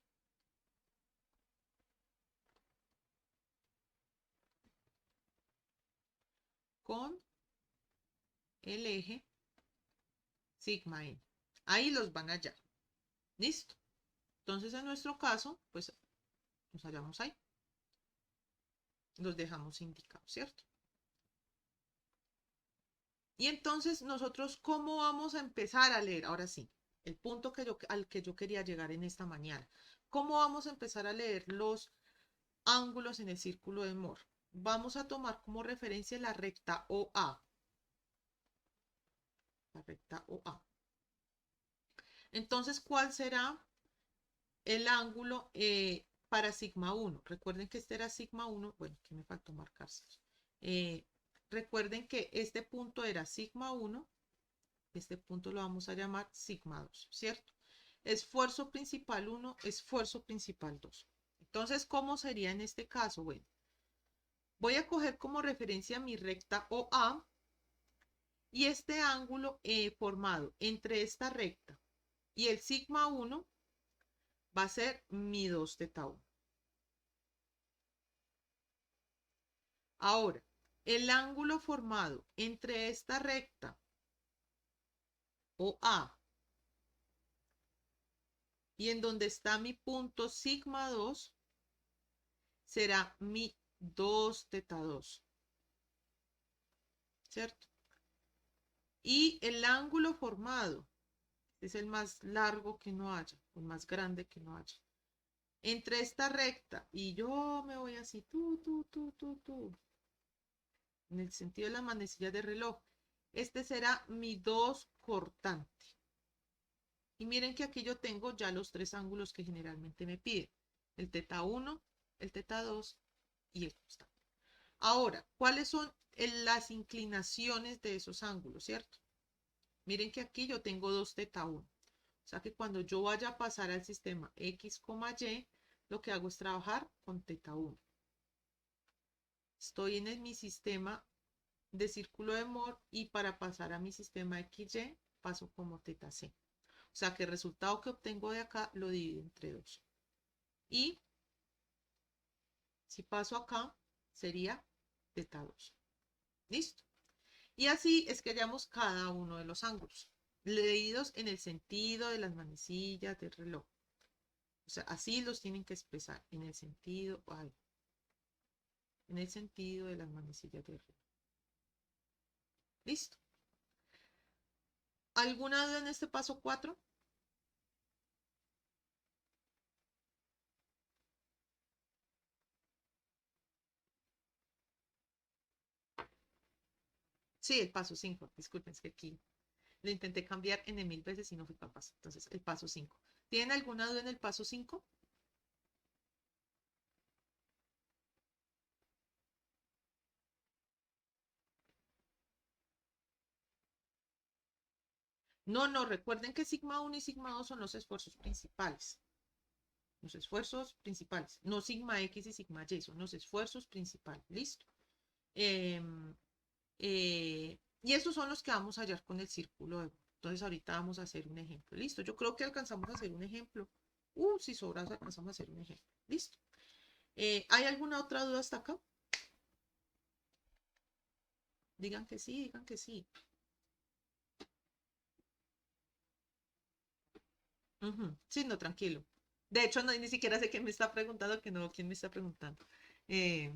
con el eje sigma n. Ahí los van a hallar. ¿Listo? Entonces, en nuestro caso, pues nos hallamos ahí. Los dejamos indicados, ¿cierto? Y entonces, nosotros, ¿cómo vamos a empezar a leer? Ahora sí, el punto al que yo quería llegar en esta mañana. ¿Cómo vamos a empezar a leer los ángulos en el círculo de Moore? Vamos a tomar como referencia la recta OA. La recta OA. Entonces, ¿cuál será el ángulo para sigma 1? Recuerden que este era sigma 1. Bueno, aquí me faltó marcarse. Eh, recuerden que este punto era sigma 1. Este punto lo vamos a llamar sigma 2, ¿cierto? Esfuerzo principal 1, esfuerzo principal 2. Entonces, ¿cómo sería en este caso? Bueno, voy a coger como referencia mi recta OA y este ángulo formado entre esta recta y el sigma 1 va a ser mi 2 teta 1. Ahora, el ángulo formado entre esta recta OA y en donde está mi punto sigma 2 será mi 2 teta 2, ¿cierto? Y el ángulo formado es el más largo que no haya, el más grande que no haya. Entre esta recta y yo me voy así, en el sentido de las manecillas de reloj. Este será mi 2 cortante. Y miren que aquí yo tengo ya los tres ángulos que generalmente me piden. El teta 1, el teta 2 y el constante. Ahora, ¿cuáles son las inclinaciones de esos ángulos, cierto? Miren que aquí yo tengo 2 teta 1. O sea que cuando yo vaya a pasar al sistema X, Y, lo que hago es trabajar con teta 1. Estoy en mi sistema de círculo de Moore y para pasar a mi sistema XY paso como teta C. O sea que el resultado que obtengo de acá lo divido entre 2. Y si paso acá sería teta 2. ¿Listo? Y así es que hallamos cada uno de los ángulos, leídos en el sentido de las manecillas del reloj. O sea, así los tienen que expresar, en el sentido de las manecillas del reloj. ¿Listo? ¿Alguna duda en este paso 4? Sí, el paso 5. Disculpen, es que aquí lo intenté cambiar en 1000 veces y no fui capaz. Entonces, el paso 5. ¿Tienen alguna duda en el paso 5? No, no, recuerden que sigma 1 y sigma 2 son los esfuerzos principales. Los esfuerzos principales. No sigma X y sigma Y, son los esfuerzos principales. ¿Listo? Em, y estos son los que vamos a hallar con el círculo de... Entonces ahorita vamos a hacer un ejemplo. ¿Listo? Yo creo que alcanzamos a hacer un ejemplo. Si sobras, alcanzamos a hacer un ejemplo. ¿Listo? ¿Hay alguna otra duda hasta acá? Digan que sí, digan que sí. Ujú. Sí, no, tranquilo. De hecho, no, ni siquiera sé quién me está preguntando, que no, quién me está preguntando. Eh,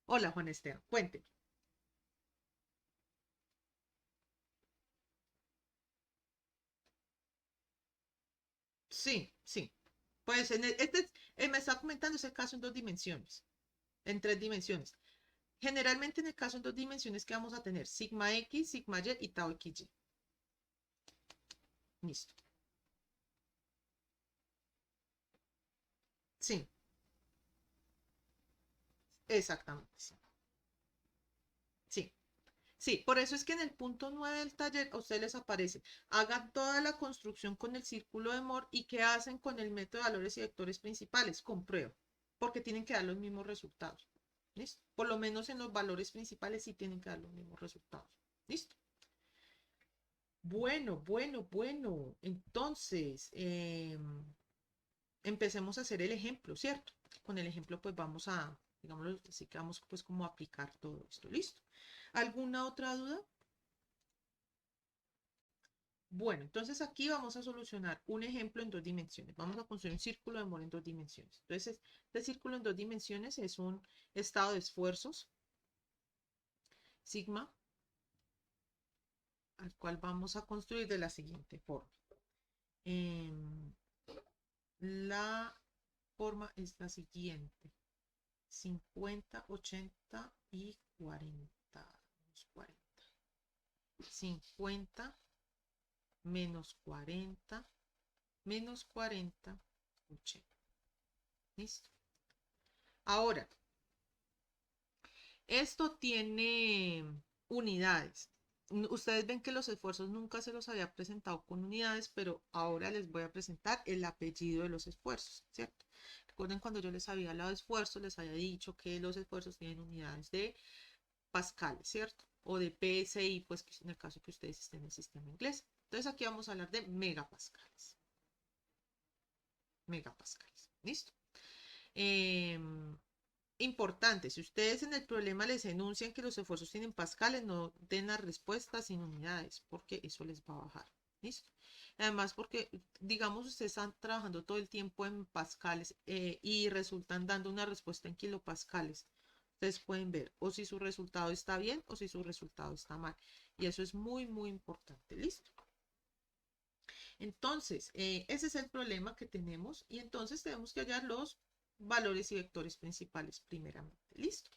hola, Juan Esteban, cuente. Sí, sí. Pues me está comentando ese caso en dos dimensiones, en tres dimensiones. Generalmente en el caso en dos dimensiones que vamos a tener sigma X, sigma Y y tau XY. Listo. Sí, exactamente. Sí, sí. Sí, por eso es que en el punto 9 del taller a ustedes les aparece, hagan toda la construcción con el círculo de Moore y qué hacen con el método de valores y vectores principales, comprueba, porque tienen que dar los mismos resultados. ¿Listo? Por lo menos en los valores principales sí tienen que dar los mismos resultados. ¿Listo? Bueno, bueno, bueno. Entonces, empecemos a hacer el ejemplo, ¿cierto? Con el ejemplo pues vamos a, digámoslo así que vamos pues como a aplicar todo esto. ¿Listo? ¿Alguna otra duda? Bueno, entonces aquí vamos a solucionar un ejemplo en dos dimensiones. Vamos a construir un círculo de Moore en dos dimensiones. Entonces, este círculo en dos dimensiones es un estado de esfuerzos, sigma, al cual vamos a construir de la siguiente forma. Em, la forma es la siguiente. 50, 80 y 40. 40. 50 menos 40 menos 40, 80. ¿Listo? Ahora, esto tiene unidades. Ustedes ven que los esfuerzos nunca se los había presentado con unidades, pero ahora les voy a presentar el apellido de los esfuerzos, ¿cierto? Recuerden cuando yo les había hablado de esfuerzos, les había dicho que los esfuerzos tienen unidades de pascales, ¿cierto? O de PSI, pues en el caso que ustedes estén en el sistema inglés. Entonces aquí vamos a hablar de megapascales. Megapascales. ¿Listo? Eh, Importante, si ustedes en el problema les enuncian que los esfuerzos tienen pascales, no den las respuestas sin unidades, porque eso les va a bajar. ¿Listo? Además, porque, digamos, ustedes están trabajando todo el tiempo en pascales y resultan dando una respuesta en kilopascales. Ustedes pueden ver o si su resultado está bien o si su resultado está mal. Y eso es muy, muy importante. ¿Listo? Entonces, ese es el problema que tenemos y entonces tenemos que hallar los valores y vectores principales primeramente. ¿Listo?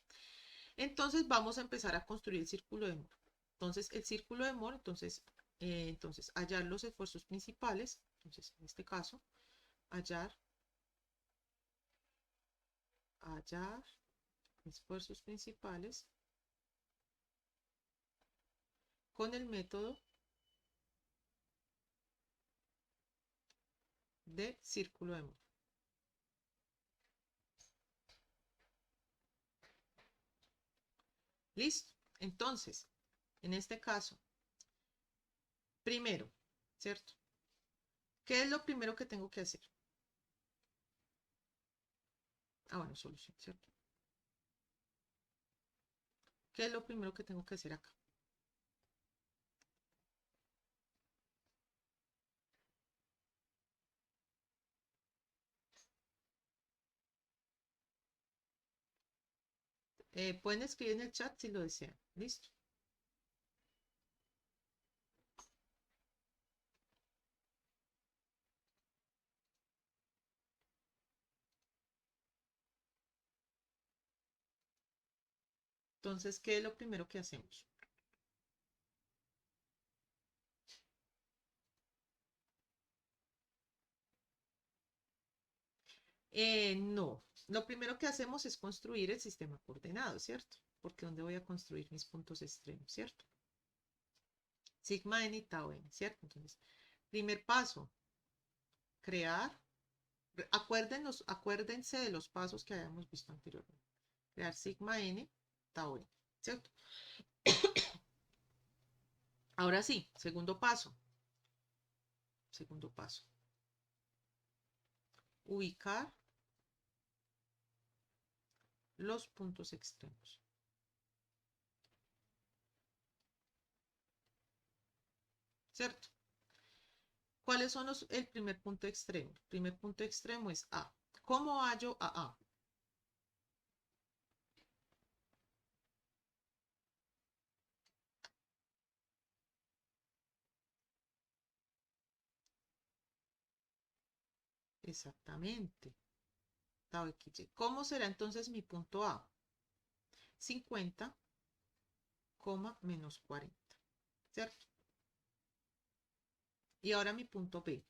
Entonces vamos a empezar a construir el círculo de Moore. Entonces, el círculo de Moore, entonces hallar los esfuerzos principales. Entonces, en este caso, hallar, hallar esfuerzos principales con el método de círculo de Moore. ¿Listo? Entonces, en este caso, primero, ¿cierto? ¿Qué es lo primero que tengo que hacer? Bueno, solución, ¿cierto? ¿Qué es lo primero que tengo que hacer acá? Pueden escribir en el chat si lo desean. ¿Listo? Entonces, ¿qué es lo primero que hacemos? No, lo primero que hacemos es construir el sistema coordenado, ¿cierto? Porque ¿dónde voy a construir mis puntos extremos, ¿cierto? Sigma n y tau n, ¿cierto? Entonces, primer paso, crear. Acuérdense de los pasos que habíamos visto anteriormente. Crear sigma n, tau n, ¿cierto? Ahora sí, segundo paso. Segundo paso. Ubicar los puntos extremos. ¿Cierto? ¿Cuáles son el primer punto extremo? El primer punto extremo es A. ¿Cómo hallo a A? Exactamente. Tau xy. ¿Cómo será entonces mi punto A? 50, menos 40. ¿Cierto? Y ahora mi punto B.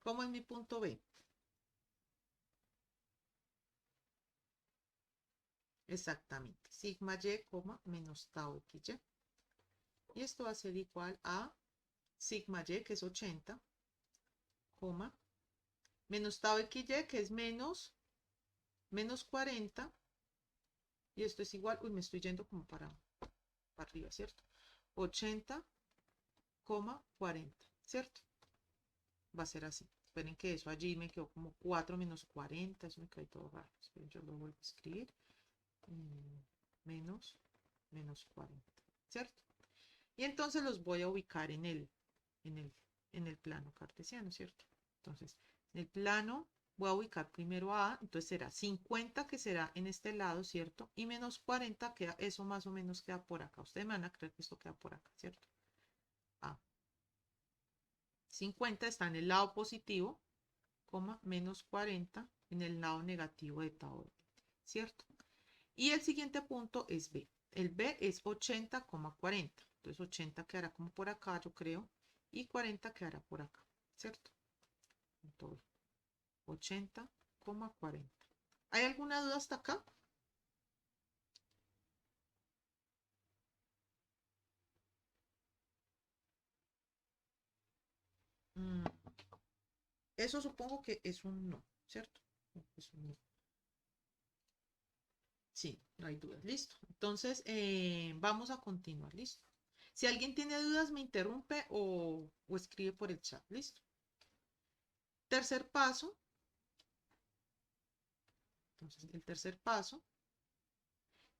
¿Cómo es mi punto B? Exactamente. Sigma y, menos tau xy. Y esto va a ser igual a sigma y, que es 80, menos tau xy, que es menos 40. Y esto es igual, uy, me estoy yendo como para arriba, ¿cierto? 80, 40, ¿cierto? Va a ser así. Esperen que eso allí me quedó como 4 menos 40, eso me quedó todo raro. Esperen, yo lo vuelvo a escribir. Menos 40, ¿cierto? Y entonces los voy a ubicar en el plano cartesiano, ¿cierto? Entonces, en el plano voy a ubicar primero a A, entonces será 50, que será en este lado, ¿cierto? Y menos 40, queda, eso más o menos queda por acá. Ustedes me van a creer que esto queda por acá, ¿cierto? A. 50 está en el lado positivo, menos 40 en el lado negativo de tau, ¿cierto? Y el siguiente punto es B. El B es 80, 40. Entonces 80 quedará como por acá, yo creo, y 40 quedará por acá, ¿cierto? Entonces, 80, 40. ¿Hay alguna duda hasta acá? Mm, Eso supongo que es un no, ¿cierto? Es un no. Sí, no hay dudas. Listo. Entonces, vamos a continuar. Listo. Si alguien tiene dudas, me interrumpe o escribe por el chat. Listo. Tercer paso. Entonces, el tercer paso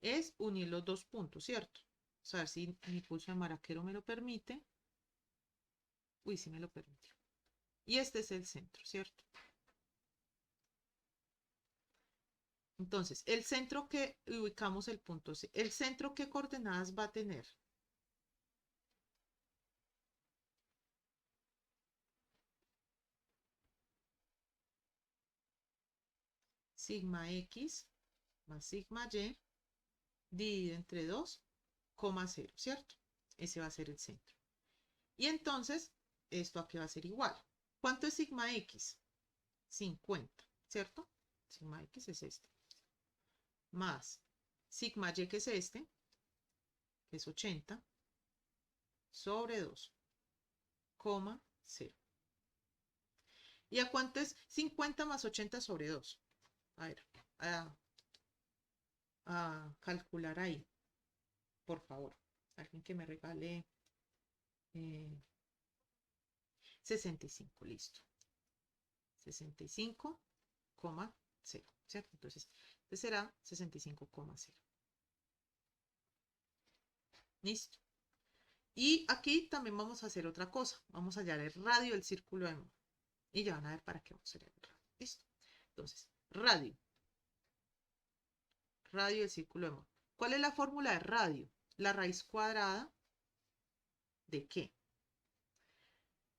es unir los dos puntos, ¿cierto? O sea, si mi pulso de maraquero me lo permite. Uy, sí me lo permitió. Y este es el centro, ¿cierto? Entonces, el centro que ubicamos el punto C. ¿El centro qué coordenadas va a tener? Sigma X más sigma Y dividido entre 2, 0, ¿cierto? Ese va a ser el centro. Y entonces, esto aquí va a ser igual. ¿Cuánto es sigma X? 50, ¿cierto? Sigma X es este. Más sigma Y, que es este, que es 80, sobre 2, 0. ¿Y a cuánto es 50 más 80 sobre 2? A ver, a, a calcular ahí, por favor. Alguien que me regale 65, listo. 65,0, ¿cierto? Entonces, este será 65,0. Listo. Y aquí también vamos a hacer otra cosa. Vamos a hallar el radio del círculo de Moore. Y ya van a ver para qué vamos a hacer el radio. Listo. Entonces, radio del círculo de Moore. ¿Cuál es la fórmula de radio? La raíz cuadrada ¿de qué?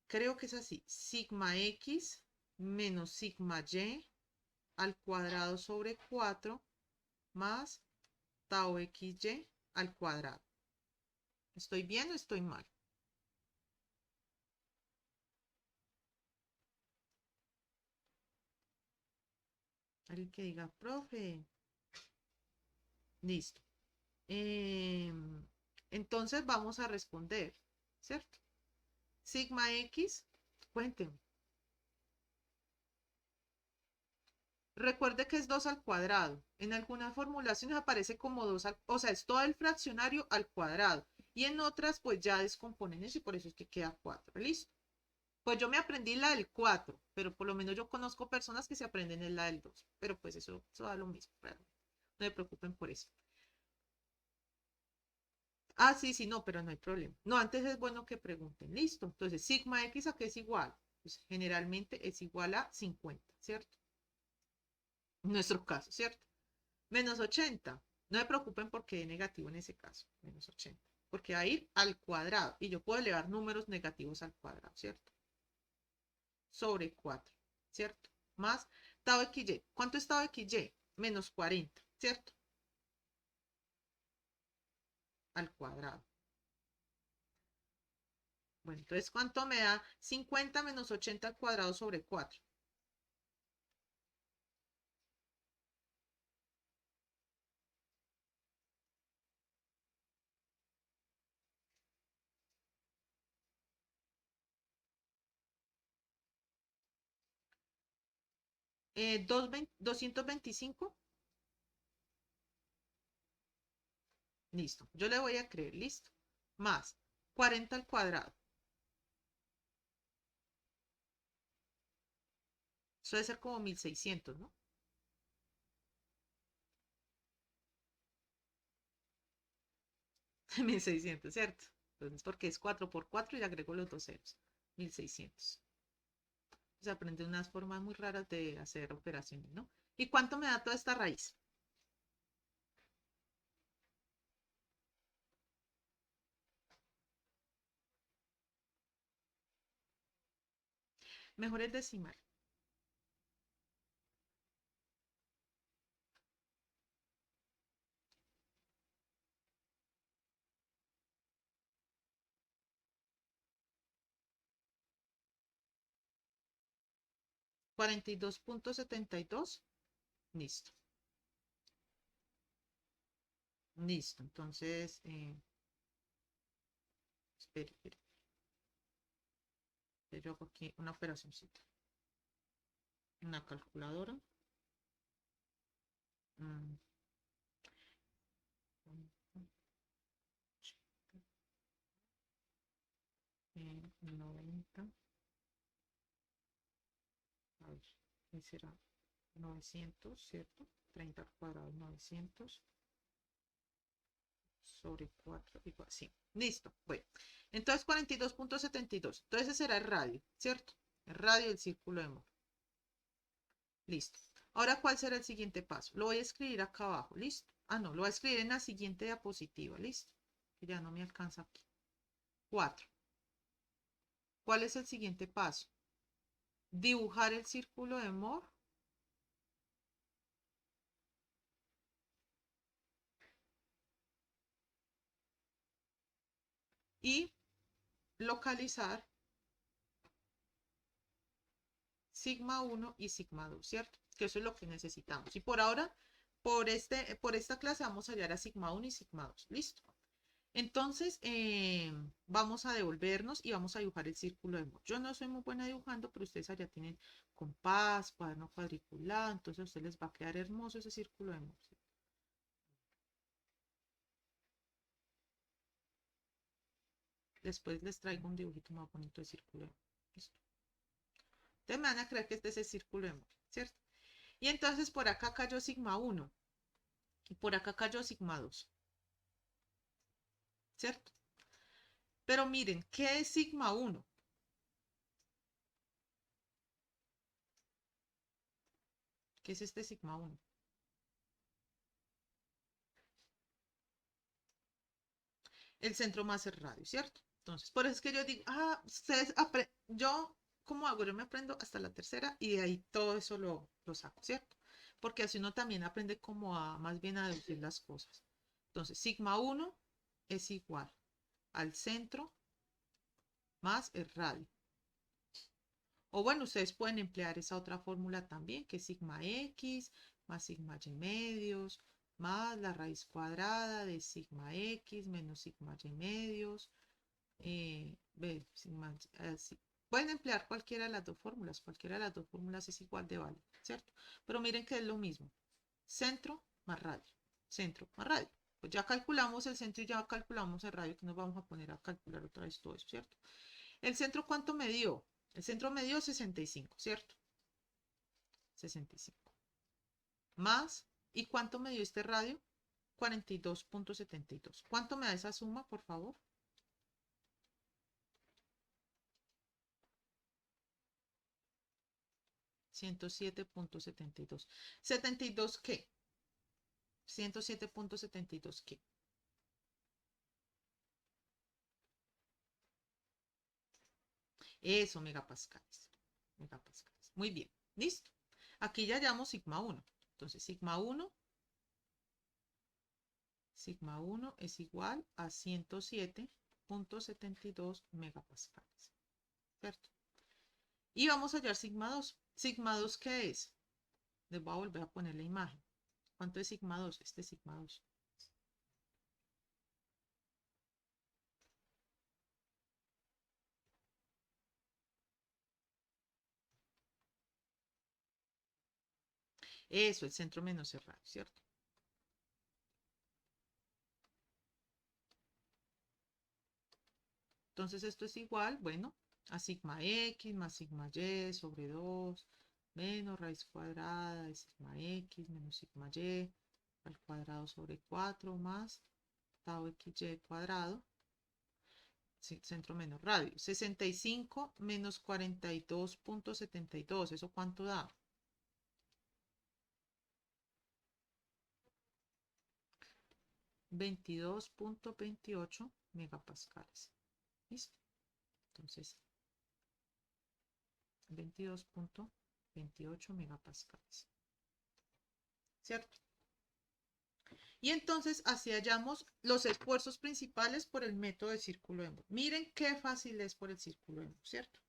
Creo que es así. Sigma X menos sigma Y al cuadrado sobre 4 más tau XY al cuadrado. ¿Estoy bien o estoy mal? Alguien que diga, profe. Listo. Entonces vamos a responder. ¿cierto? Sigma X, cuéntenme. Recuerde que es 2 al cuadrado. En algunas formulaciones aparece como 2 al, o sea, es todo el fraccionario al cuadrado. Y en otras, pues ya descomponen eso y por eso es que queda 4. ¿Listo? Pues yo me aprendí la del 4, pero por lo menos yo conozco personas que se aprenden en la del 2. Pero pues eso da lo mismo, realmente. No se preocupen por eso. Ah, sí, sí, no, pero no hay problema. No, antes es bueno que pregunten. Listo. Entonces, sigma X a qué es igual. Pues generalmente es igual a 50, ¿cierto? En nuestro caso, ¿cierto? Menos 80. No me preocupen porque es negativo en ese caso. Menos 80. Porque va a ir al cuadrado. Y yo puedo elevar números negativos al cuadrado, ¿cierto? Sobre 4, ¿cierto? Más tau XY. ¿Cuánto es tau XY? Menos 40, ¿cierto? Al cuadrado. Bueno, entonces, ¿cuánto me da 50 menos 80 al cuadrado sobre 4? 225. Listo. Yo le voy a creer. Listo. Más 40 al cuadrado. Eso debe ser como 1600, ¿no? 1600, ¿cierto? Entonces, porque es 4 por 4 y le agrego los dos ceros. 1600. Se aprende unas formas muy raras de hacer operaciones, ¿no? ¿Y cuánto me da toda esta raíz? Mejor el decimal. 42.72. Listo. Listo. Entonces, espere, espere. Yo hago aquí una operacióncita. Una calculadora. Mm, 90. A ver, ¿qué será? 900, ¿cierto? 30 al cuadrado, 900 sobre 4 igual, sí. Listo. Bueno, entonces 42.72. Entonces ese será el radio, ¿cierto? El radio del círculo de Moore. Listo. Ahora, ¿cuál será el siguiente paso? Lo voy a escribir acá abajo, ¿listo? Ah, no, lo voy a escribir en la siguiente diapositiva, ¿listo? Que ya no me alcanza aquí. 4. ¿Cuál es el siguiente paso? Dibujar el círculo de Moore y localizar sigma 1 y sigma 2, ¿cierto? Que eso es lo que necesitamos. Y por ahora, por esta clase vamos a hallar a sigma 1 y sigma 2. ¿Listo? Entonces, vamos a devolvernos y vamos a dibujar el círculo de Moore. Yo no soy muy buena dibujando, pero ustedes allá tienen compás, cuaderno cuadriculado, entonces a ustedes les va a quedar hermoso ese círculo de Moore. Después les traigo un dibujito más bonito de círculo de Moore. ¿Listo? Ustedes me van a creer que este es el círculo de Moore, ¿cierto? Y entonces por acá cayó sigma 1 y por acá cayó sigma 2, ¿cierto? Pero miren, ¿qué es sigma 1? ¿Qué es este sigma 1? El centro más el radio, ¿cierto? Entonces, por eso es que yo digo, yo, ¿cómo hago? Yo me aprendo hasta la tercera y de ahí todo eso lo saco, ¿cierto? Porque así uno también aprende como a, más bien a deducir las cosas. Entonces, sigma 1 es igual al centro más el radio. O bueno, ustedes pueden emplear esa otra fórmula también, que es sigma x más sigma y medios, más la raíz cuadrada de sigma x menos sigma y medios, así. Pueden emplear cualquiera de las dos fórmulas. Cualquiera de las dos fórmulas es igual de válida, ¿cierto? Pero miren que es lo mismo. Centro más radio. Centro más radio. Pues ya calculamos el centro y ya calculamos el radio, que nos vamos a poner a calcular otra vez todo eso, ¿cierto? ¿El centro cuánto me dio? El centro me dio 65, ¿cierto? 65. Más, ¿y cuánto me dio este radio? 42.72. ¿Cuánto me da esa suma, por favor? 107.72. ¿72 qué? 107.72 qué. Eso, megapascales. Megapascales. Muy bien. Listo. Aquí ya hallamos sigma 1. Entonces, sigma 1 es igual a 107.72 megapascales. ¿Cierto? Y vamos a hallar sigma 2. ¿Sigma 2 qué es? Les voy a volver a poner la imagen. ¿Cuánto es sigma 2? Este es sigma 2. Eso, el centro menos el radio, ¿cierto? Entonces esto es igual, bueno, a sigma x más sigma y sobre 2 menos raíz cuadrada de sigma x menos sigma y al cuadrado sobre 4 más tau xy cuadrado, centro menos radio. 65 menos 42.72, ¿eso cuánto da? 22.28 megapascales. ¿Listo? Entonces, 22.28 megapascales. ¿Cierto? Y entonces así hallamos los esfuerzos principales por el método de círculo de Moore. Miren qué fácil es por el círculo de Moore, ¿cierto?